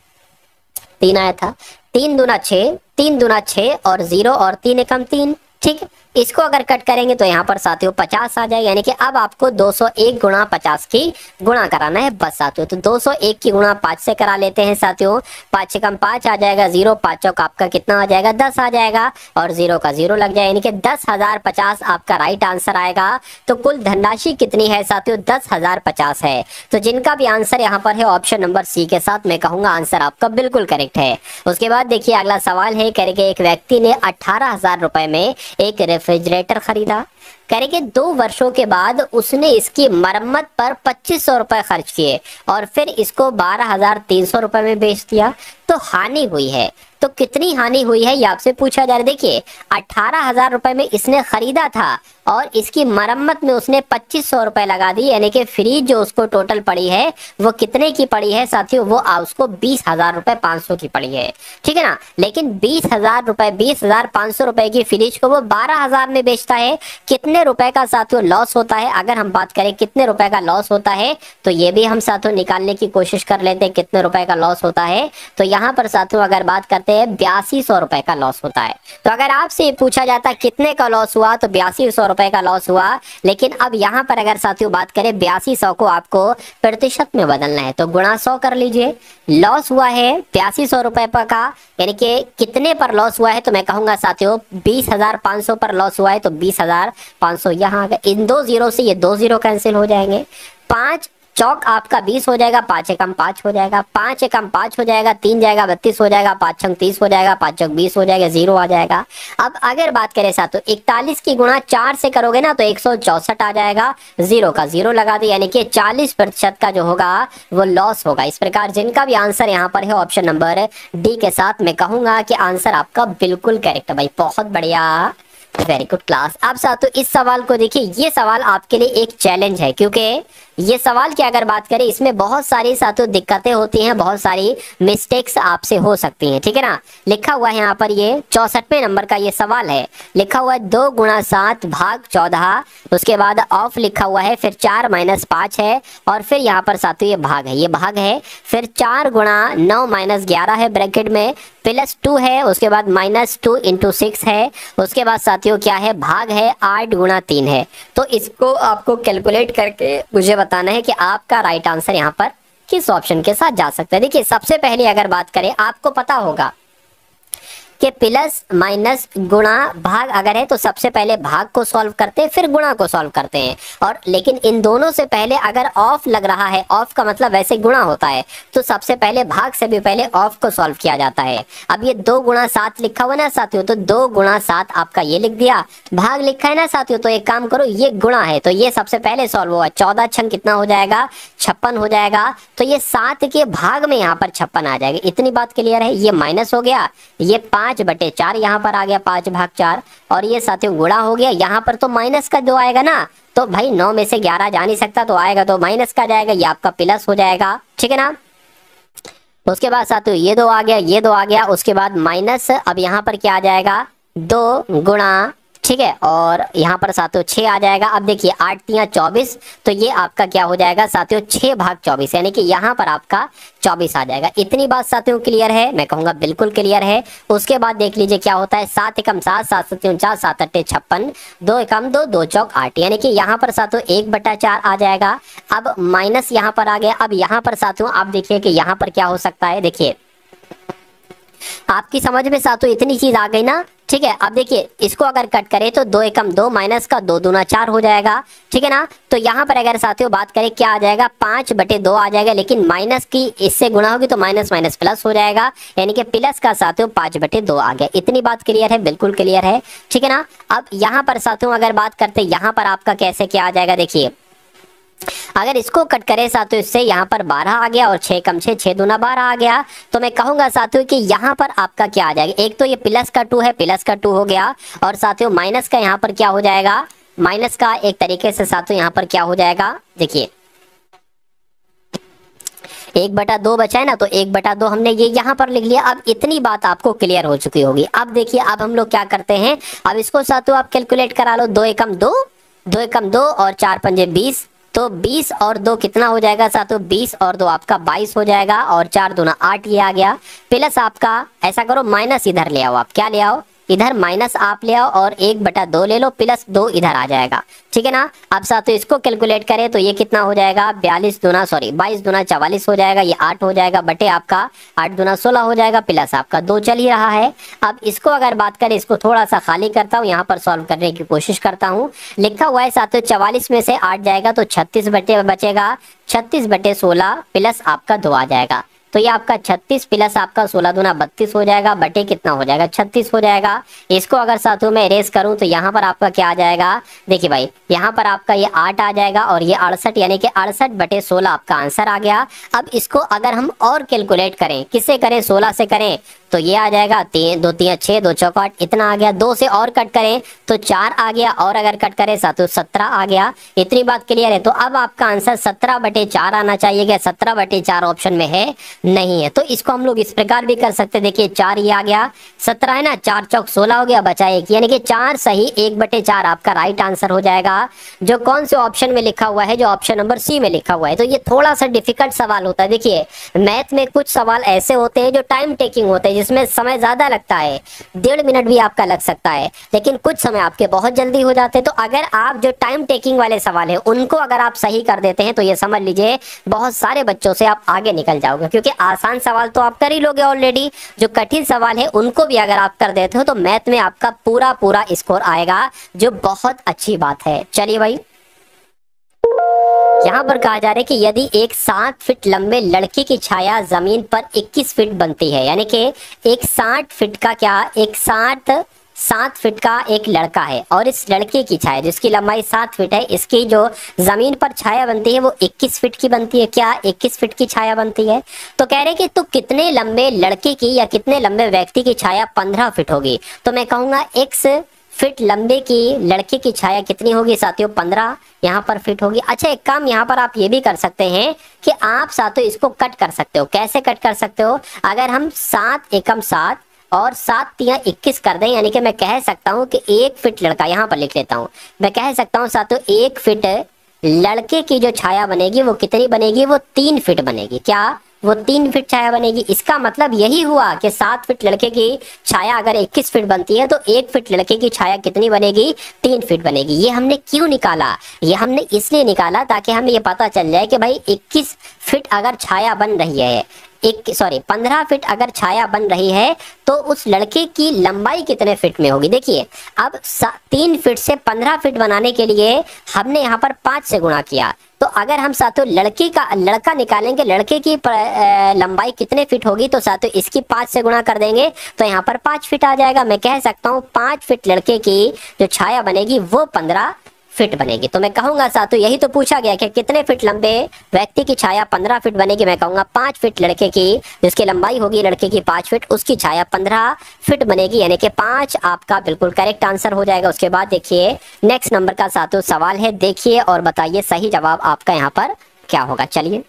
3 आया था। 3 दूना 6, 3 दूना 6 और 0 और 3 एकम 3, ठीक। इसको अगर कट करेंगे तो यहाँ पर साथियों 50 आ जाएगा, यानी कि अब आपको 201 गुणा 50 की गुणा कराना है बस साथियों। तो 201 की गुणा 5 से करा लेते हैं साथियों, 5 एकम 5 आ जाएगा, 0 5 चौक आपका कितना आ जाएगा 10 आ जाएगा और 0 का 0 लग जाएगा, यानी कि 10,050 आपका राइट आंसर आएगा। तो कुल धनराशि कितनी है साथियों, 10,050 है। तो जिनका भी आंसर यहाँ पर है ऑप्शन नंबर सी के साथ, मैं कहूंगा आंसर आपका बिल्कुल करेक्ट है। उसके बाद देखिए अगला सवाल है, कह रहे कि एक व्यक्ति ने 18,000 रुपए में एक रेफ्रिजरेटर खरीदा। कह रहे कि 2 वर्षों के बाद उसने इसकी मरम्मत पर 2500 रुपए खर्च किए और फिर इसको 12,300 रुपए में बेच दिया, तो हानि हुई है। तो कितनी हानि हुई है ये आपसे पूछा जा रहा है। देखिए 18,000 रुपए में इसने खरीदा था और इसकी मरम्मत में उसने 2500 रुपए लगा दी, यानी कि फ्रीज जो उसको टोटल पड़ी है वो कितने की पड़ी है साथियों, वो उसको 20,000 रुपए 500 की पड़ी है, ठीक है ना। लेकिन 20,000 रुपए 20,500 रुपए की फ्रीज को वो 12,000 में बेचता है। कितने रुपए का साथियों लॉस होता है, अगर हम बात करें कितने रुपए का लॉस होता है, तो ये भी हम साथियों निकालने की कोशिश कर लेते हैं कितने रुपए का लॉस होता है। तो यहाँ पर साथियों अगर बात करते हैं 8200 रुपए का लॉस होता है। तो अगर आपसे पूछा जाता कितने का लॉस हुआ, तो 8200 रुपए का लॉस हुआ। लेकिन अब यहाँ पर अगर साथियों बात करें 8200 को आपको प्रतिशत में बदलना है, तो गुणा 100 कर लीजिए। लॉस हुआ है 8200 रुपए का, यानी कि कितने पर लॉस हुआ है, तो मैं कहूंगा साथियों 20,500 पर लॉस हुआ है, तो 20,500 यहाँ आ गया। इन 2 जीरो से ये 2 जीरो कैंसिल हो जाएंगे। 5 चौक आपका 20 हो जाएगा, 5 एकम 5 हो जाएगा, 5 एकम 5 हो जाएगा, 3 जाएगा 32 हो जाएगा, 5 छंग 30 हो जाएगा, 5 चौक 20 हो जाएगा, 0 आ जाएगा। अब अगर बात करें साथियों 41 की गुणा 4 से करोगे ना, तो 164 आ जाएगा, 0 का 0 लगा दे, यानी कि 40% का जो होगा वो लॉस होगा। इस प्रकार जिनका भी आंसर यहाँ पर है ऑप्शन नंबर डी के साथ, मैं कहूंगा कि आंसर आपका बिल्कुल करेक्ट है भाई, बहुत बढ़िया, वेरी गुड क्लास। अब साथियों इस सवाल को देखिए, ये सवाल आपके लिए एक चैलेंज है, क्योंकि ये सवाल की अगर बात करें इसमें बहुत सारी साथियों दिक्कतें होती हैं, बहुत सारी मिस्टेक्स आपसे हो सकती हैं, ठीक है ना। लिखा हुआ है यहाँ पर, ये 64वें नंबर का ये सवाल है। लिखा हुआ है 2 गुणा 7 भाग 14, उसके बाद ऑफ लिखा हुआ है, फिर 4 माइनस 5 है और फिर यहाँ पर साथियों ये भाग है, ये भाग है, फिर 4 गुणा 9 माइनस 11 है ब्रैकेट में, प्लस 2 है, उसके बाद माइनस 2 इंटू 6 है, उसके बाद साथियों क्या है, भाग है 8 गुणा 3 है। तो इसको आपको कैलकुलेट करके मुझे बताना है कि आपका राइट आंसर यहाँ पर किस ऑप्शन के साथ जा सकता है। देखिए सबसे पहले अगर बात करें, आपको पता होगा कि प्लस माइनस गुणा भाग अगर है तो सबसे पहले भाग को सॉल्व करते हैं, फिर गुणा को सॉल्व करते हैं। और लेकिन इन दोनों से पहले अगर ऑफ लग रहा है, ऑफ का मतलब वैसे गुणा होता है, तो सबसे पहले भाग से भी पहले ऑफ को सॉल्व किया जाता है। अब ये 2 गुणा 7 लिखा हुआ ना साथियों, तो 2 गुणा 7 आपका ये लिख दिया, भाग लिखा है ना साथियों, तो एक काम करो ये गुणा है, तो ये सबसे पहले सॉल्व हुआ, 14 छंग कितना हो जाएगा 56 हो जाएगा, तो ये 7 के भाग में यहाँ पर 56 आ जाएगा। इतनी बात क्लियर है। ये माइनस हो गया, ये 5/4 यहाँ पर आ गया, 5 भाग 4, और ये साथियों गुणा हो गया। यहाँ पर तो माइनस का 2 आएगा ना, तो भाई 9 में से 11 जा नहीं सकता, तो आएगा तो माइनस का जाएगा, ये आपका प्लस हो जाएगा, ठीक है ना। उसके बाद साथियों ये 2 आ गया, ये 2 आ गया, उसके बाद माइनस, अब यहाँ पर क्या आ जाएगा 2 गुणा ठीक है, और यहाँ पर साथियों 6 आ जाएगा। अब देखिए 8 तियां 24, तो ये आपका क्या हो जाएगा साथियों 6 भाग 24, यानी कि यहाँ पर आपका 24 आ जाएगा। इतनी बात साथियों क्लियर है? मैं कहूँगा बिल्कुल क्लियर है। उसके बाद देख लीजिए क्या होता है, 7 एकम 7, 7 सत्ते 49, 7 अट्ठे 56, 2 एकम 2, 2 चौक 8, यानी कि यहाँ पर साथियों 1/4 आ जाएगा। अब माइनस यहाँ पर आ गया। अब यहाँ पर साथियों आप देखिए कि यहाँ पर क्या हो सकता है, देखिए आपकी समझ में साथियों इतनी चीज आ गई ना, ठीक है। अब देखिए इसको अगर कट करें तो 2 एकम 2 माइनस का 2 दूना 4 हो जाएगा, ठीक है ना। तो यहाँ पर अगर साथियों बात करें क्या आ जाएगा, 5/2 आ जाएगा, लेकिन माइनस की इससे गुणा होगी तो माइनस माइनस प्लस हो जाएगा, यानी कि प्लस का साथियों 5/2 आ गया। इतनी बात क्लियर है? बिल्कुल क्लियर है, ठीक है ना। अब यहाँ पर साथियों अगर बात करते यहाँ पर आपका कैसे क्या आ जाएगा, देखिए अगर इसको कट करें साथियों इससे, यहाँ पर 12 आ गया और 6 कम 6, 6 दूना 12 आ गया। तो मैं कहूंगा साथियों कि यहाँ पर आपका क्या आ जाएगा, एक तो ये प्लस का 2 है, प्लस का 2 हो गया, और साथियों माइनस का यहाँ पर क्या हो जाएगा, माइनस का एक तरीके से साथियों यहाँ पर क्या हो जाएगा, देखिए 1/2 बचा है ना, तो 1/2 हमने ये यहाँ पर लिख लिया। अब इतनी बात आपको क्लियर हो चुकी होगी। अब देखिए अब हम लोग क्या करते हैं, अब इसको साथियों आप कैलकुलेट करा लो। 2 एकम 2, 2 एकम 2 और 4 पंजे 20, तो 20 और 2 कितना हो जाएगा साथियों, 20 और 2 आपका 22 हो जाएगा, और 4 दूना 8 ये आ गया, प्लस आपका ऐसा करो माइनस इधर ले आओ, आप क्या ले आओ इधर, माइनस आप ले आओ और 1/2 ले लो, प्लस 2 इधर आ जाएगा, ठीक है ना। अब साथियों इसको कैलकुलेट करें तो ये कितना हो जाएगा, 22 दूना 44 हो जाएगा, ये 8 हो जाएगा, बटे आपका 8 दूना 16 हो जाएगा, प्लस आपका 2 चल ही रहा है। अब इसको अगर बात करें, इसको थोड़ा सा खाली करता हूँ, यहाँ पर सॉल्व करने की कोशिश करता हूँ। लिखा हुआ है साथियों 44 में से 8 जाएगा तो 36 बचेगा, 36/16 प्लस आपका 2 आ जाएगा, तो ये आपका 36 प्लस आपका 16 दूना 32 हो जाएगा, बटे कितना हो जाएगा 36 हो जाएगा। इसको अगर साथियों मैं इरेज करूं तो यहाँ पर आपका क्या आ जाएगा, देखिए भाई यहाँ पर आपका ये 8 आ जाएगा और ये 68, यानी कि 68/16 आपका आंसर आ गया। अब इसको अगर हम और कैलकुलेट करें, किससे करें, 16 से करें, तो ये आ जाएगा 3 2 3 6 2 चौक 8, इतना आ गया। 2 से और कट करें तो 4 आ गया, और अगर कट करें साथियों 17 आ गया। इतनी बात क्लियर है? तो अब आपका आंसर 17/4 आना चाहिए, क्या 17/4 ऑप्शन में है? नहीं है। तो इसको हम लोग इस प्रकार भी कर सकते, देखिए 4 ये आ गया, 17 है ना, 4 चौक 16 हो गया, बचा 1, यानी कि 4 सही 1/4 आपका राइट आंसर हो जाएगा, जो कौन से ऑप्शन में लिखा हुआ है, जो ऑप्शन नंबर सी में लिखा हुआ है। तो ये थोड़ा सा डिफिकल्ट सवाल होता है। देखिए मैथ में कुछ सवाल ऐसे होते हैं जो टाइम टेकिंग होते हैं, जिसमें समय ज्यादा लगता है, 1.5 मिनट भी आपका लग सकता है, लेकिन कुछ समय आपके बहुत जल्दी हो जाते हैं। तो अगर आप जो टाइम टेकिंग वाले सवाल है उनको अगर आप सही कर देते हैं तो ये समझ लीजिए बहुत सारे बच्चों से आप आगे निकल जाओगे, क्योंकि आसान सवाल तो आप कर ही लोगे ऑलरेडी, जो कठिन सवाल है उनको भी अगर आप कर देते हो तो मैथ में आपका पूरा स्कोर आएगा, जो बहुत अच्छी बात है। चलिए भाई, यहाँ पर कहा जा रहा है कि यदि एक 7 फीट लंबे लड़के की छाया जमीन पर 21 फीट बनती है, यानी कि एक 60 फीट का क्या, एक 7 फीट का एक लड़का है, और इस लड़के की छाया जिसकी लंबाई 7 फीट है, इसकी जो जमीन पर छाया बनती है वो 21 फीट की बनती है। क्या 21 फीट की छाया बनती है? तो कह रहे कि तो कितने लंबे लड़के की या कितने लंबे व्यक्ति की छाया 15 फीट होगी? तो मैं कहूंगा x फीट लंबे की लड़के की छाया कितनी होगी साथियों, 15 यहाँ पर फीट होगी। अच्छा एक काम यहाँ पर आप ये भी कर सकते हैं कि आप साथियों इसको कट कर सकते हो। कैसे कट कर सकते हो? अगर हम 7 एकम 7 और 7 तियां 21 कर दें, यानी कि मैं कह सकता हूं कि 1 फीट लड़का, यहाँ पर लिख लेता हूं, मैं कह सकता हूं साथियों 1 फीट लड़के की जो छाया बनेगी वो कितनी बनेगी, वो 3 फीट बनेगी। क्या वो 3 फीट छाया बनेगी? इसका मतलब यही हुआ कि 7 फीट लड़के की छाया अगर 21 फीट बनती है तो 1 फीट लड़के की छाया कितनी बनेगी, 3 फीट बनेगी। ये हमने क्यों निकाला? ये हमने इसलिए निकाला ताकि हमें ये पता चल जाए कि भाई 21 फीट अगर छाया बन रही है, 15 फीट अगर छाया बन रही है तो उस लड़के की लंबाई कितने फीट में होगी। देखिए अब 3 फीट से 15 फीट बनाने के लिए हमने यहाँ पर 5 से गुणा किया, तो अगर हम साथियों लड़का निकालेंगे, लड़के की लंबाई कितने फीट होगी, तो साथियों इसकी 5 से गुणा कर देंगे तो यहाँ पर 5 फीट आ जाएगा। मैं कह सकता हूँ 5 फीट लड़के की जो छाया बनेगी वो 15 फीट बनेगी। तो मैं कहूंगा साथियों यही तो पूछा गया कि कितने फीट लंबे व्यक्ति की छाया 15 फीट बनेगी। मैं कहूंगा 5 फीट लड़के की, जिसकी लंबाई होगी लड़के की 5 फीट, उसकी छाया 15 फीट बनेगी, यानी कि 5 आपका बिल्कुल करेक्ट आंसर हो जाएगा। उसके बाद देखिए नेक्स्ट नंबर का साथियों सवाल है, देखिए और बताइए सही जवाब आपका यहाँ पर क्या होगा। चलिए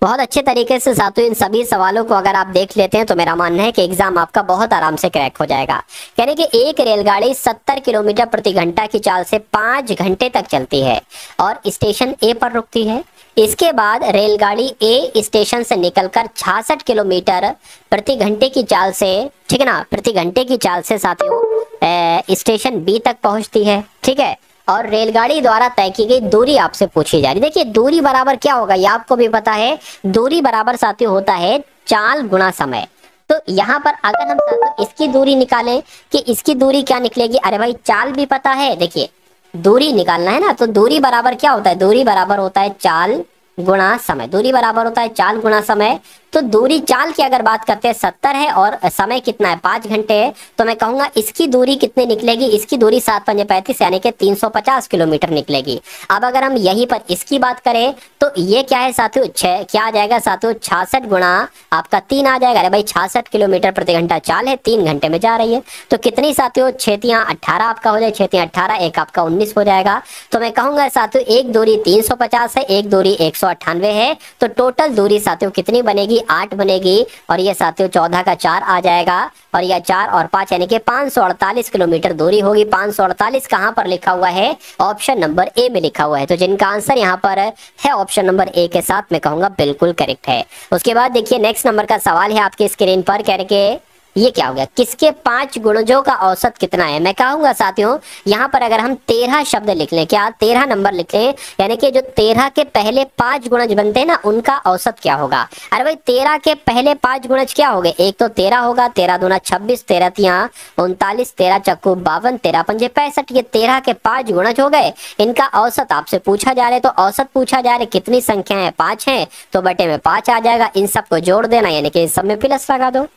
बहुत अच्छे तरीके से साथियों इन सभी सवालों को अगर आप देख लेते हैं तो मेरा मानना है कि एग्जाम आपका बहुत आराम से क्रैक हो जाएगा। यानी कि एक रेलगाड़ी 70 किलोमीटर प्रति घंटा की चाल से 5 घंटे तक चलती है और स्टेशन ए पर रुकती है। इसके बाद रेलगाड़ी ए स्टेशन से निकलकर 66 किलोमीटर प्रति घंटे की चाल से, ठीक है ना, प्रति घंटे की चाल से साथियों स्टेशन बी तक पहुंचती है। ठीक है, और रेलगाड़ी द्वारा तय की गई दूरी आपसे पूछी जा रही। देखिए दूरी बराबर क्या होगा ये आपको भी पता है, दूरी बराबर साथियों होता है चाल गुणा समय। तो यहाँ पर अगर हम साथियों इसकी दूरी निकालें कि इसकी दूरी क्या निकलेगी, अरे भाई चाल भी पता है, देखिए दूरी निकालना है ना, तो दूरी बराबर क्या होता है, दूरी बराबर होता है चाल गुणा समय। दूरी बराबर होता है चाल गुणा समय। तो दूरी चाल की अगर बात करते हैं 70 है और समय कितना है 5 घंटे है, तो मैं कहूंगा इसकी दूरी कितनी निकलेगी, इसकी दूरी 7 पंजे 35 यानी कि 350 किलोमीटर निकलेगी। अब अगर हम यहीं पर इसकी बात करें तो ये क्या है साथियों, क्या आ जाएगा साथियों, 66 गुणा आपका 3 आ जाएगा। अरे भाई 66 किलोमीटर प्रति घंटा चाल है, 3 घंटे में जा रही है, तो कितनी साथियों 6 18 आपका हो जाए, 6 18 एक आपका 19 हो जाएगा। तो मैं कहूंगा साथियों एक दूरी 350 है, एक दूरी 198 है, तो टोटल दूरी साथियों कितनी बनेगी, 8 बनेगी। और ये साथियों 14 का 4 आ जाएगा और यह 4 और 5 यानी कि 548 किलोमीटर दूरी होगी। 548 कहां पर लिखा हुआ है, ऑप्शन नंबर ए में लिखा हुआ है। तो जिनका आंसर यहाँ पर है ऑप्शन नंबर ए के साथ मैं कहूंगा बिल्कुल करेक्ट है। उसके बाद देखिए नेक्स्ट नंबर का सवाल है आपकी स्क्रीन पर, कह रहे ये क्या हो गया, किसके 5 गुणजों का औसत कितना है। मैं कहूंगा साथियों यहाँ पर अगर हम 13 शब्द लिख लें, क्या 13 नंबर लिख लें, यानी कि जो 13 के पहले 5 गुणज बनते हैं ना उनका औसत क्या होगा। अरे भाई 13 के पहले 5 गुणज क्या हो गए, एक तो 13 होगा, 13 दूना 26, 13 तिया 39, 13 चक्कू 52, 13 पंजे 65, ये 13 के 5 गुणज हो गए। इनका औसत आपसे पूछा जा रहा है, तो औसत पूछा जा रहा है कितनी संख्या है, 5 है, तो बटे में 5 आ जाएगा। इन सबको जोड़ देना यानी कि इस सब में प्लस लगा दो।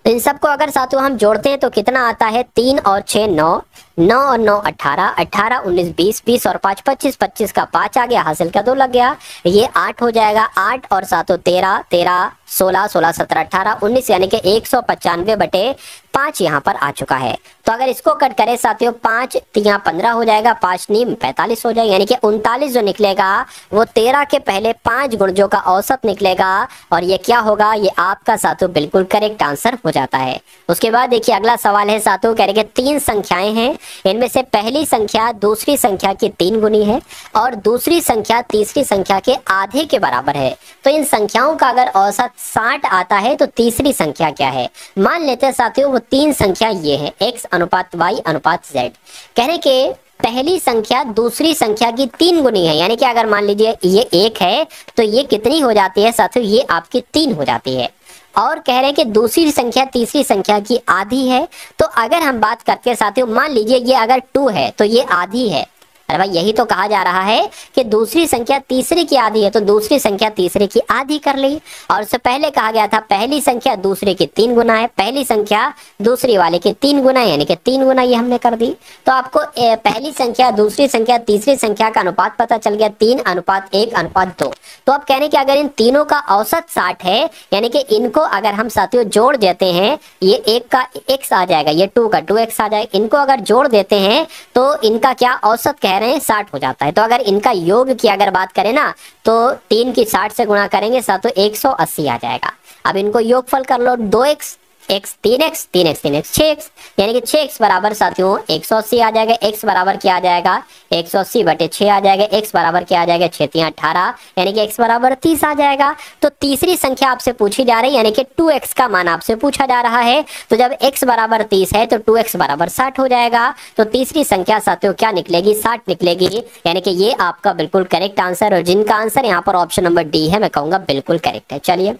इन सबको अगर साथियों हम जोड़ते हैं तो कितना आता है, 3 और 6 9, 9 और 9 18, 18 19 20, 20 और 5 25, 25 का 5 आ गया, हासिल का 2 लग गया, ये 8 हो जाएगा। 8 और 7 13, 13 16, 16 17 18 19 यानी कि 195 बटे 5 यहाँ पर आ चुका है। तो अगर इसको कट करें साथियों 5 यहाँ 15 हो जाएगा, 5 नीम 45 हो जाएगा, यानी कि 39 जो निकलेगा वो 13 के पहले 5 गुणजों का औसत निकलेगा। और ये क्या होगा, ये आपका साथियों बिल्कुल करेक्ट आंसर हो जाता है। उसके बाद देखिए अगला सवाल है साथियों, कह रहे कि 3 संख्याएं हैं, इनमें से पहली संख्या दूसरी संख्या की 3 गुनी है और दूसरी संख्या तीसरी संख्या के आधे के बराबर है। तो इन संख्याओं का अगर औसत 60 आता है तो तीसरी संख्या क्या है। मान लेते हैं साथियों वो 3 संख्या ये है, x अनुपात y अनुपात z। कह रहे कि पहली संख्या दूसरी संख्या की 3 गुनी है, यानी कि अगर मान लीजिए ये 1 है तो ये कितनी हो जाती है साथियों, ये आपकी 3 हो जाती है। और कह रहे हैं कि दूसरी संख्या तीसरी संख्या की आधी है। तो अगर हम बात करते हैं साथियों, मान लीजिए ये अगर 2 है तो ये आधी है। अरे भाई यही तो कहा जा रहा है कि दूसरी संख्या तीसरी की आधी है, तो दूसरी संख्या तीसरे की आधी कर ली। और उससे पहले कहा गया था पहली संख्या दूसरे की 3 गुना है, पहली संख्या दूसरी वाले की 3 गुना है, यानी कि 3 गुना ये हमने कर दी। तो आपको पहली संख्या दूसरी संख्या तीसरी संख्या का अनुपात पता चल गया, 3 अनुपात 1 अनुपात 2। तो आप कह रहे हैं कि अगर इन तीनों का औसत 60 है, यानी कि इनको अगर हम साथियों जोड़ देते हैं, ये 1 का x आ जाएगा, ये 2 का 2x आ जाएगा, इनको अगर जोड़ देते हैं तो इनका क्या औसत कह रहे हैं 60 हो जाता है। तो अगर इनका योग की अगर बात करें ना तो 3 की 60 से गुणा करेंगे साथियों 180 आ जाएगा। अब इनको योगफल कर लो, 2x x 3x 3x 3x 6x, यानी कि 6x बराबर साथियों 180 आ जाएगा। x बराबर क्या आ जाएगा, 180 बटे 6 आ जाएगा। x बराबर क्या आ जाएगा, 6 3 18, यानी कि x बराबर 30 आ जाएगा। तो तीसरी संख्या आपसे पूछी जा रही है, यानी कि 2x का मान आपसे पूछा जा रहा है। तो जब x बराबर 30 है तो 2x बराबर 60 हो जाएगा। तो तीसरी संख्या साथियों क्या निकलेगी, 60 निकलेगी, यानी कि ये आपका बिल्कुल करेक्ट आंसर। और जिनका आंसर यहाँ पर ऑप्शन नंबर डी है मैं कहूंगा बिल्कुल करेक्ट है। चलिए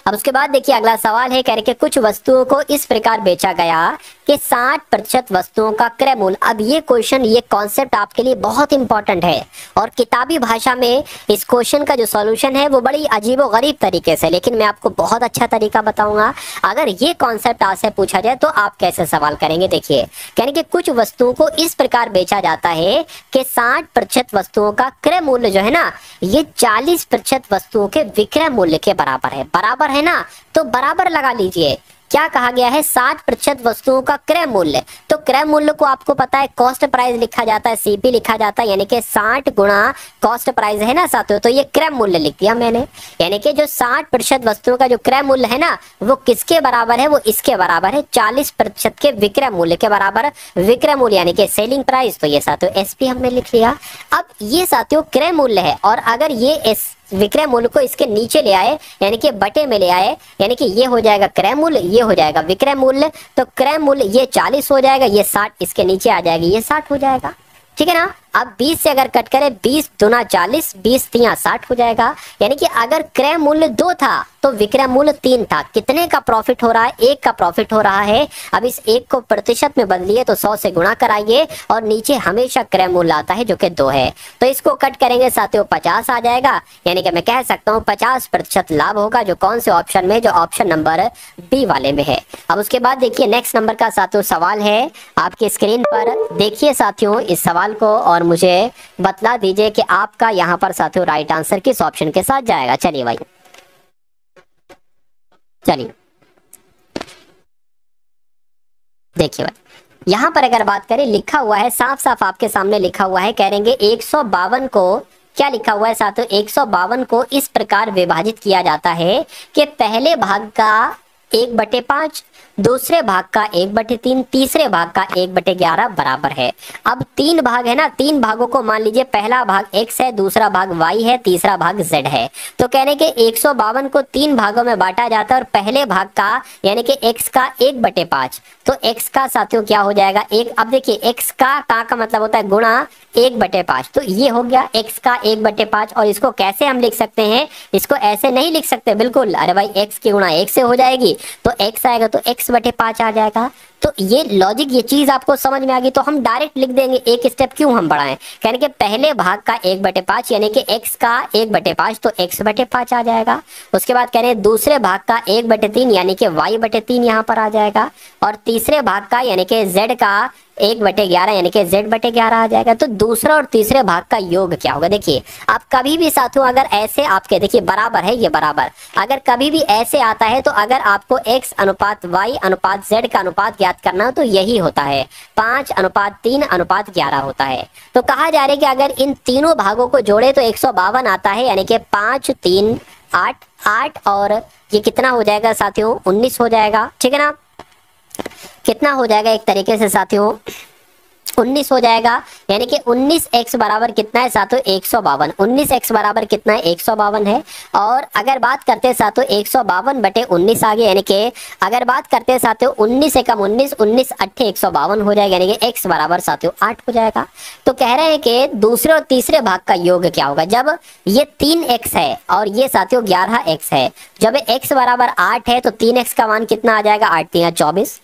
अब उसके बाद देखिए अगला सवाल है, कह रहे कि कुछ वस्तुओं को इस प्रकार बेचा गया कि 60% वस्तुओं का क्रय मूल्य। अब ये क्वेश्चन, ये कॉन्सेप्ट आपके लिए बहुत इंपॉर्टेंट है और किताबी भाषा में इस क्वेश्चन का जो सॉल्यूशन है वो बड़ी अजीबो गरीब तरीके से, लेकिन मैं आपको बहुत अच्छा तरीका बताऊंगा। अगर ये कॉन्सेप्ट आपसे पूछा जाए तो आप कैसे सवाल करेंगे। देखिए कह रहे कि कुछ वस्तुओं को इस प्रकार बेचा जाता है कि 60% वस्तुओं का क्रय मूल्य जो है ना, ये 40% वस्तुओं के विक्रय मूल्य के बराबर है। बराबर है ना, तो बराबर लगा लीजिए। क्या कहा गया है, 60% वस्तुओं का क्रय मूल्य। तो क्रय मूल्य को आपको पता है कॉस्ट प्राइस लिखा जाता है, सीपी लिखा जाता है, यानी कि 60 गुणा कॉस्ट प्राइस है ना साथियों, तो ये क्रय मूल्य लिख दिया मैंने। यानी कि जो 60% वस्तुओं का जो क्रय मूल्य है ना वो किसके बराबर है, वो इसके बराबर है 40% के विक्रय मूल्य के बराबर। विक्रय मूल्य यानी कि सेलिंग प्राइस, तो ये साथियों एसपी हमने लिख लिया। अब ये साथियों क्रय मूल्य है, और अगर ये इस विक्रय मूल्य को इसके नीचे ले आए यानी कि बटे में ले आए, यानी कि ये हो जाएगा क्रय मूल्य, ये हो जाएगा विक्रय मूल्य। तो क्रय मूल्य ये 40 हो जाएगा, ये 60 इसके नीचे आ जाएगी, ये 60 हो जाएगा, ठीक है ना। अब 20 से अगर कट करें 20 दूना 40, 20 तिया 60 हो जाएगा। यानी कि अगर क्रय मूल्य 2 था तो विक्रय मूल्य 3 था। कितने का प्रॉफिट हो रहा है, 1 का प्रॉफिट हो रहा है। अब इस 1 को प्रतिशत में बदलिए तो 100 से गुणा कराइए, और नीचे हमेशा क्रय मूल्य आता है जो कि 2 है। तो इसको कट करेंगे साथियों 50 आ जाएगा, यानी कि मैं कह सकता हूँ 50% लाभ होगा, जो कौन से ऑप्शन में, जो ऑप्शन नंबर बी वाले में है। अब उसके बाद देखिए नेक्स्ट नंबर का साथियों सवाल है आपकी स्क्रीन पर। देखिए साथियों इस सवाल को और मुझे बतला दीजिए कि आपका यहां पर साथियों राइट आंसर किस ऑप्शन के साथ जाएगा। चलिए भाई, चलिए देखिए भाई, यहां पर अगर बात करें लिखा हुआ है, साफ साफ आपके सामने लिखा हुआ है, कह रहेंगे 152 को, क्या लिखा हुआ है साथियों, 152 को इस प्रकार विभाजित किया जाता है कि पहले भाग का 1/5, दूसरे भाग का 1/3, तीसरे भाग का 1/11 बराबर है। अब 3 भाग है ना, 3 भागों को मान लीजिए पहला भाग x है, दूसरा भाग y है, तीसरा भाग z है। तो कहने के 152 को 3 भागों में बांटा जाता है, और पहले भाग का यानी कि x का 1/5, तो x का साथियों क्या हो जाएगा 1। अब देखिए x का मतलब होता है गुणा 1/5, तो ये हो गया x का 1/5। और इसको कैसे हम लिख सकते हैं, इसको ऐसे नहीं लिख सकते बिल्कुल, अरे भाई x की गुणा 1 से हो जाएगी, तो x आएगा तो x/5 आ जाएगा। तो ये लॉजिक, ये चीज आपको समझ में आ गई, तो हम डायरेक्ट लिख देंगे, एक स्टेप क्यों हम बढ़ाएं। कहने के पहले भाग का 1/5 यानी कि x का 1/5, तो x/5 आ जाएगा। उसके बाद कह रहे हैं दूसरे भाग का 1/3 यानी कि y/3 यहाँ पर आ जाएगा, और तीसरे भाग का यानी कि z का 1/11 यानी कि z/11 आ जाएगा। तो दूसरा और तीसरे भाग का योग क्या होगा, देखिए आप कभी भी साथियों अगर ऐसे आपके देखिए बराबर है, ये बराबर, अगर कभी भी ऐसे आता है तो अगर आपको x अनुपात y अनुपात z का अनुपात ज्ञात करना हो तो यही होता है, 5:3:11 होता है। तो कहा जा रहा है कि अगर इन तीनों भागों को जोड़े तो 152 आता है, यानी कि 5 3 8 8, और ये कितना हो जाएगा साथियों 19 हो जाएगा, ठीक है ना। कितना हो जाएगा एक तरीके से साथियों 19 हो जाएगा, यानी कि 19x बराबर कितना है साथियों 152। 19x बराबर कितना है 152 है। और अगर बात करते हैं साथियों 152/19 आ गया, यानी कि अगर बात करते हैं साथियों 19 से कम 19, 19 8 152 हो जाएगा, यानी कि x बराबर साथियों 8 हो जाएगा। तो कह रहे हैं कि दूसरे और तीसरे भाग का योग क्या होगा, जब ये 3x है और ये साथियों 11x है, जब x बराबर 8 है तो 3x का मान कितना आ जाएगा 8 3 24,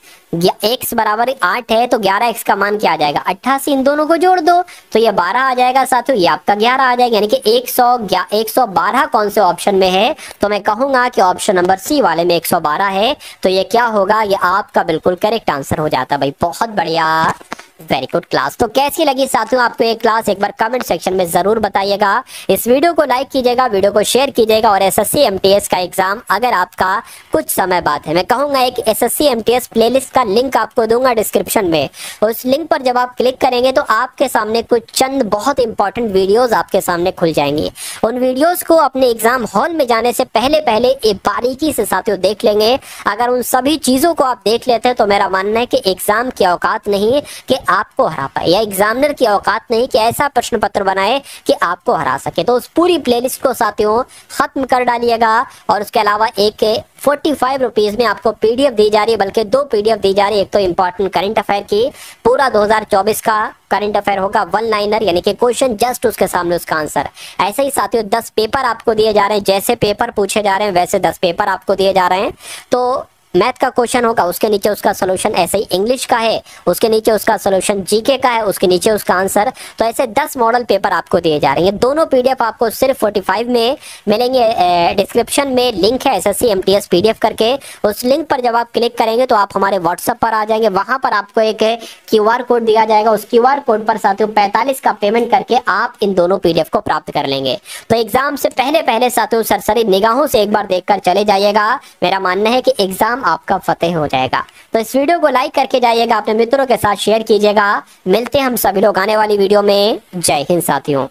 x बराबर 8 है तो 11x का मान क्या आ जाएगा 88, इन दोनों को जोड़ दो तो ये 12 आ जाएगा साथियों, ये आपका 11 आ जाएगा, यानी कि 112 कौन से ऑप्शन में है, तो मैं कहूंगा कि ऑप्शन नंबर सी वाले में 112 है। तो ये क्या होगा, ये आपका बिल्कुल करेक्ट आंसर हो जाता भाई, बहुत बढ़िया, वेरी गुड क्लास। तो कैसी लगी साथियों आपको ये क्लास, एक बार कमेंट सेक्शन में जरूर बताइएगा। इस वीडियो को लाइक कीजिएगा, वीडियो को शेयर कीजिएगा, और एसएससी एमटीएस का एग्जाम अगर आपका कुछ समय बाद है, मैं कहूंगा एक एसएससी एमटीएस प्लेलिस्ट का लिंक आपको दूंगा डिस्क्रिप्शन में, उस लिंक पर जब आप क्लिक करेंगे तो आपके सामने कुछ चंद बहुत इंपॉर्टेंट वीडियोज आपके सामने खुल जाएंगी। उन वीडियोज को अपने एग्जाम हॉल में जाने से पहले एक बारीकी से साथियों देख लेंगे। अगर उन सभी चीजों को आप देख लेते हैं तो मेरा मानना है कि एग्जाम की औकात नहीं कि आपको हरा पाए, या एग्जामिनर की औकात नहीं कि ऐसा प्रश्न पत्र बनाए कि आपको हरा सके। तो उस पूरी प्लेलिस्ट को साथियों खत्म कर डालिएगा। और उसके अलावा एक 45 रुपीज में आपको पीडीएफ दी जा रही है, बल्कि 2 पीडीएफ दी जा रही है। एक तो इंपॉर्टेंट करंट अफेयर की, पूरा 2024 का करंट अफेयर होगा, 1 लाइनर यानी कि क्वेश्चन जस्ट उसके सामने उसका आंसर। ऐसे ही साथियों 10 पेपर आपको दिए जा रहे हैं, जैसे पेपर पूछे जा रहे हैं वैसे 10 पेपर आपको दिए जा रहे हैं। तो मैथ का क्वेश्चन होगा, उसके नीचे उसका सोल्यूशन, ऐसे ही इंग्लिश का है उसके नीचे उसका सोल्यूशन, जीके का है उसके नीचे उसका आंसर। तो ऐसे 10 मॉडल पेपर आपको दिए जा रहे हैं। दोनों पीडीएफ आपको सिर्फ 45 में मिलेंगे। डिस्क्रिप्शन में लिंक है एसएससी एमटीएस पीडीएफ करके, उस लिंक पर जब आप क्लिक करेंगे तो आप हमारे व्हाट्सएप पर आ जाएंगे, वहां पर आपको एक QR कोड दिया जाएगा, उस QR कोड पर साथियों 45 का पेमेंट करके आप इन दोनों पीडीएफ को प्राप्त कर लेंगे। तो एग्जाम से पहले साथियों सरसरी निगाहों से एक बार देखकर चले जाइएगा। मेरा मानना है कि एग्जाम आपका फतेह हो जाएगा। तो इस वीडियो को लाइक करके जाइएगा, अपने मित्रों के साथ शेयर कीजिएगा। मिलते हैं हम सभी लोग आने वाली वीडियो में। जय हिंद साथियों।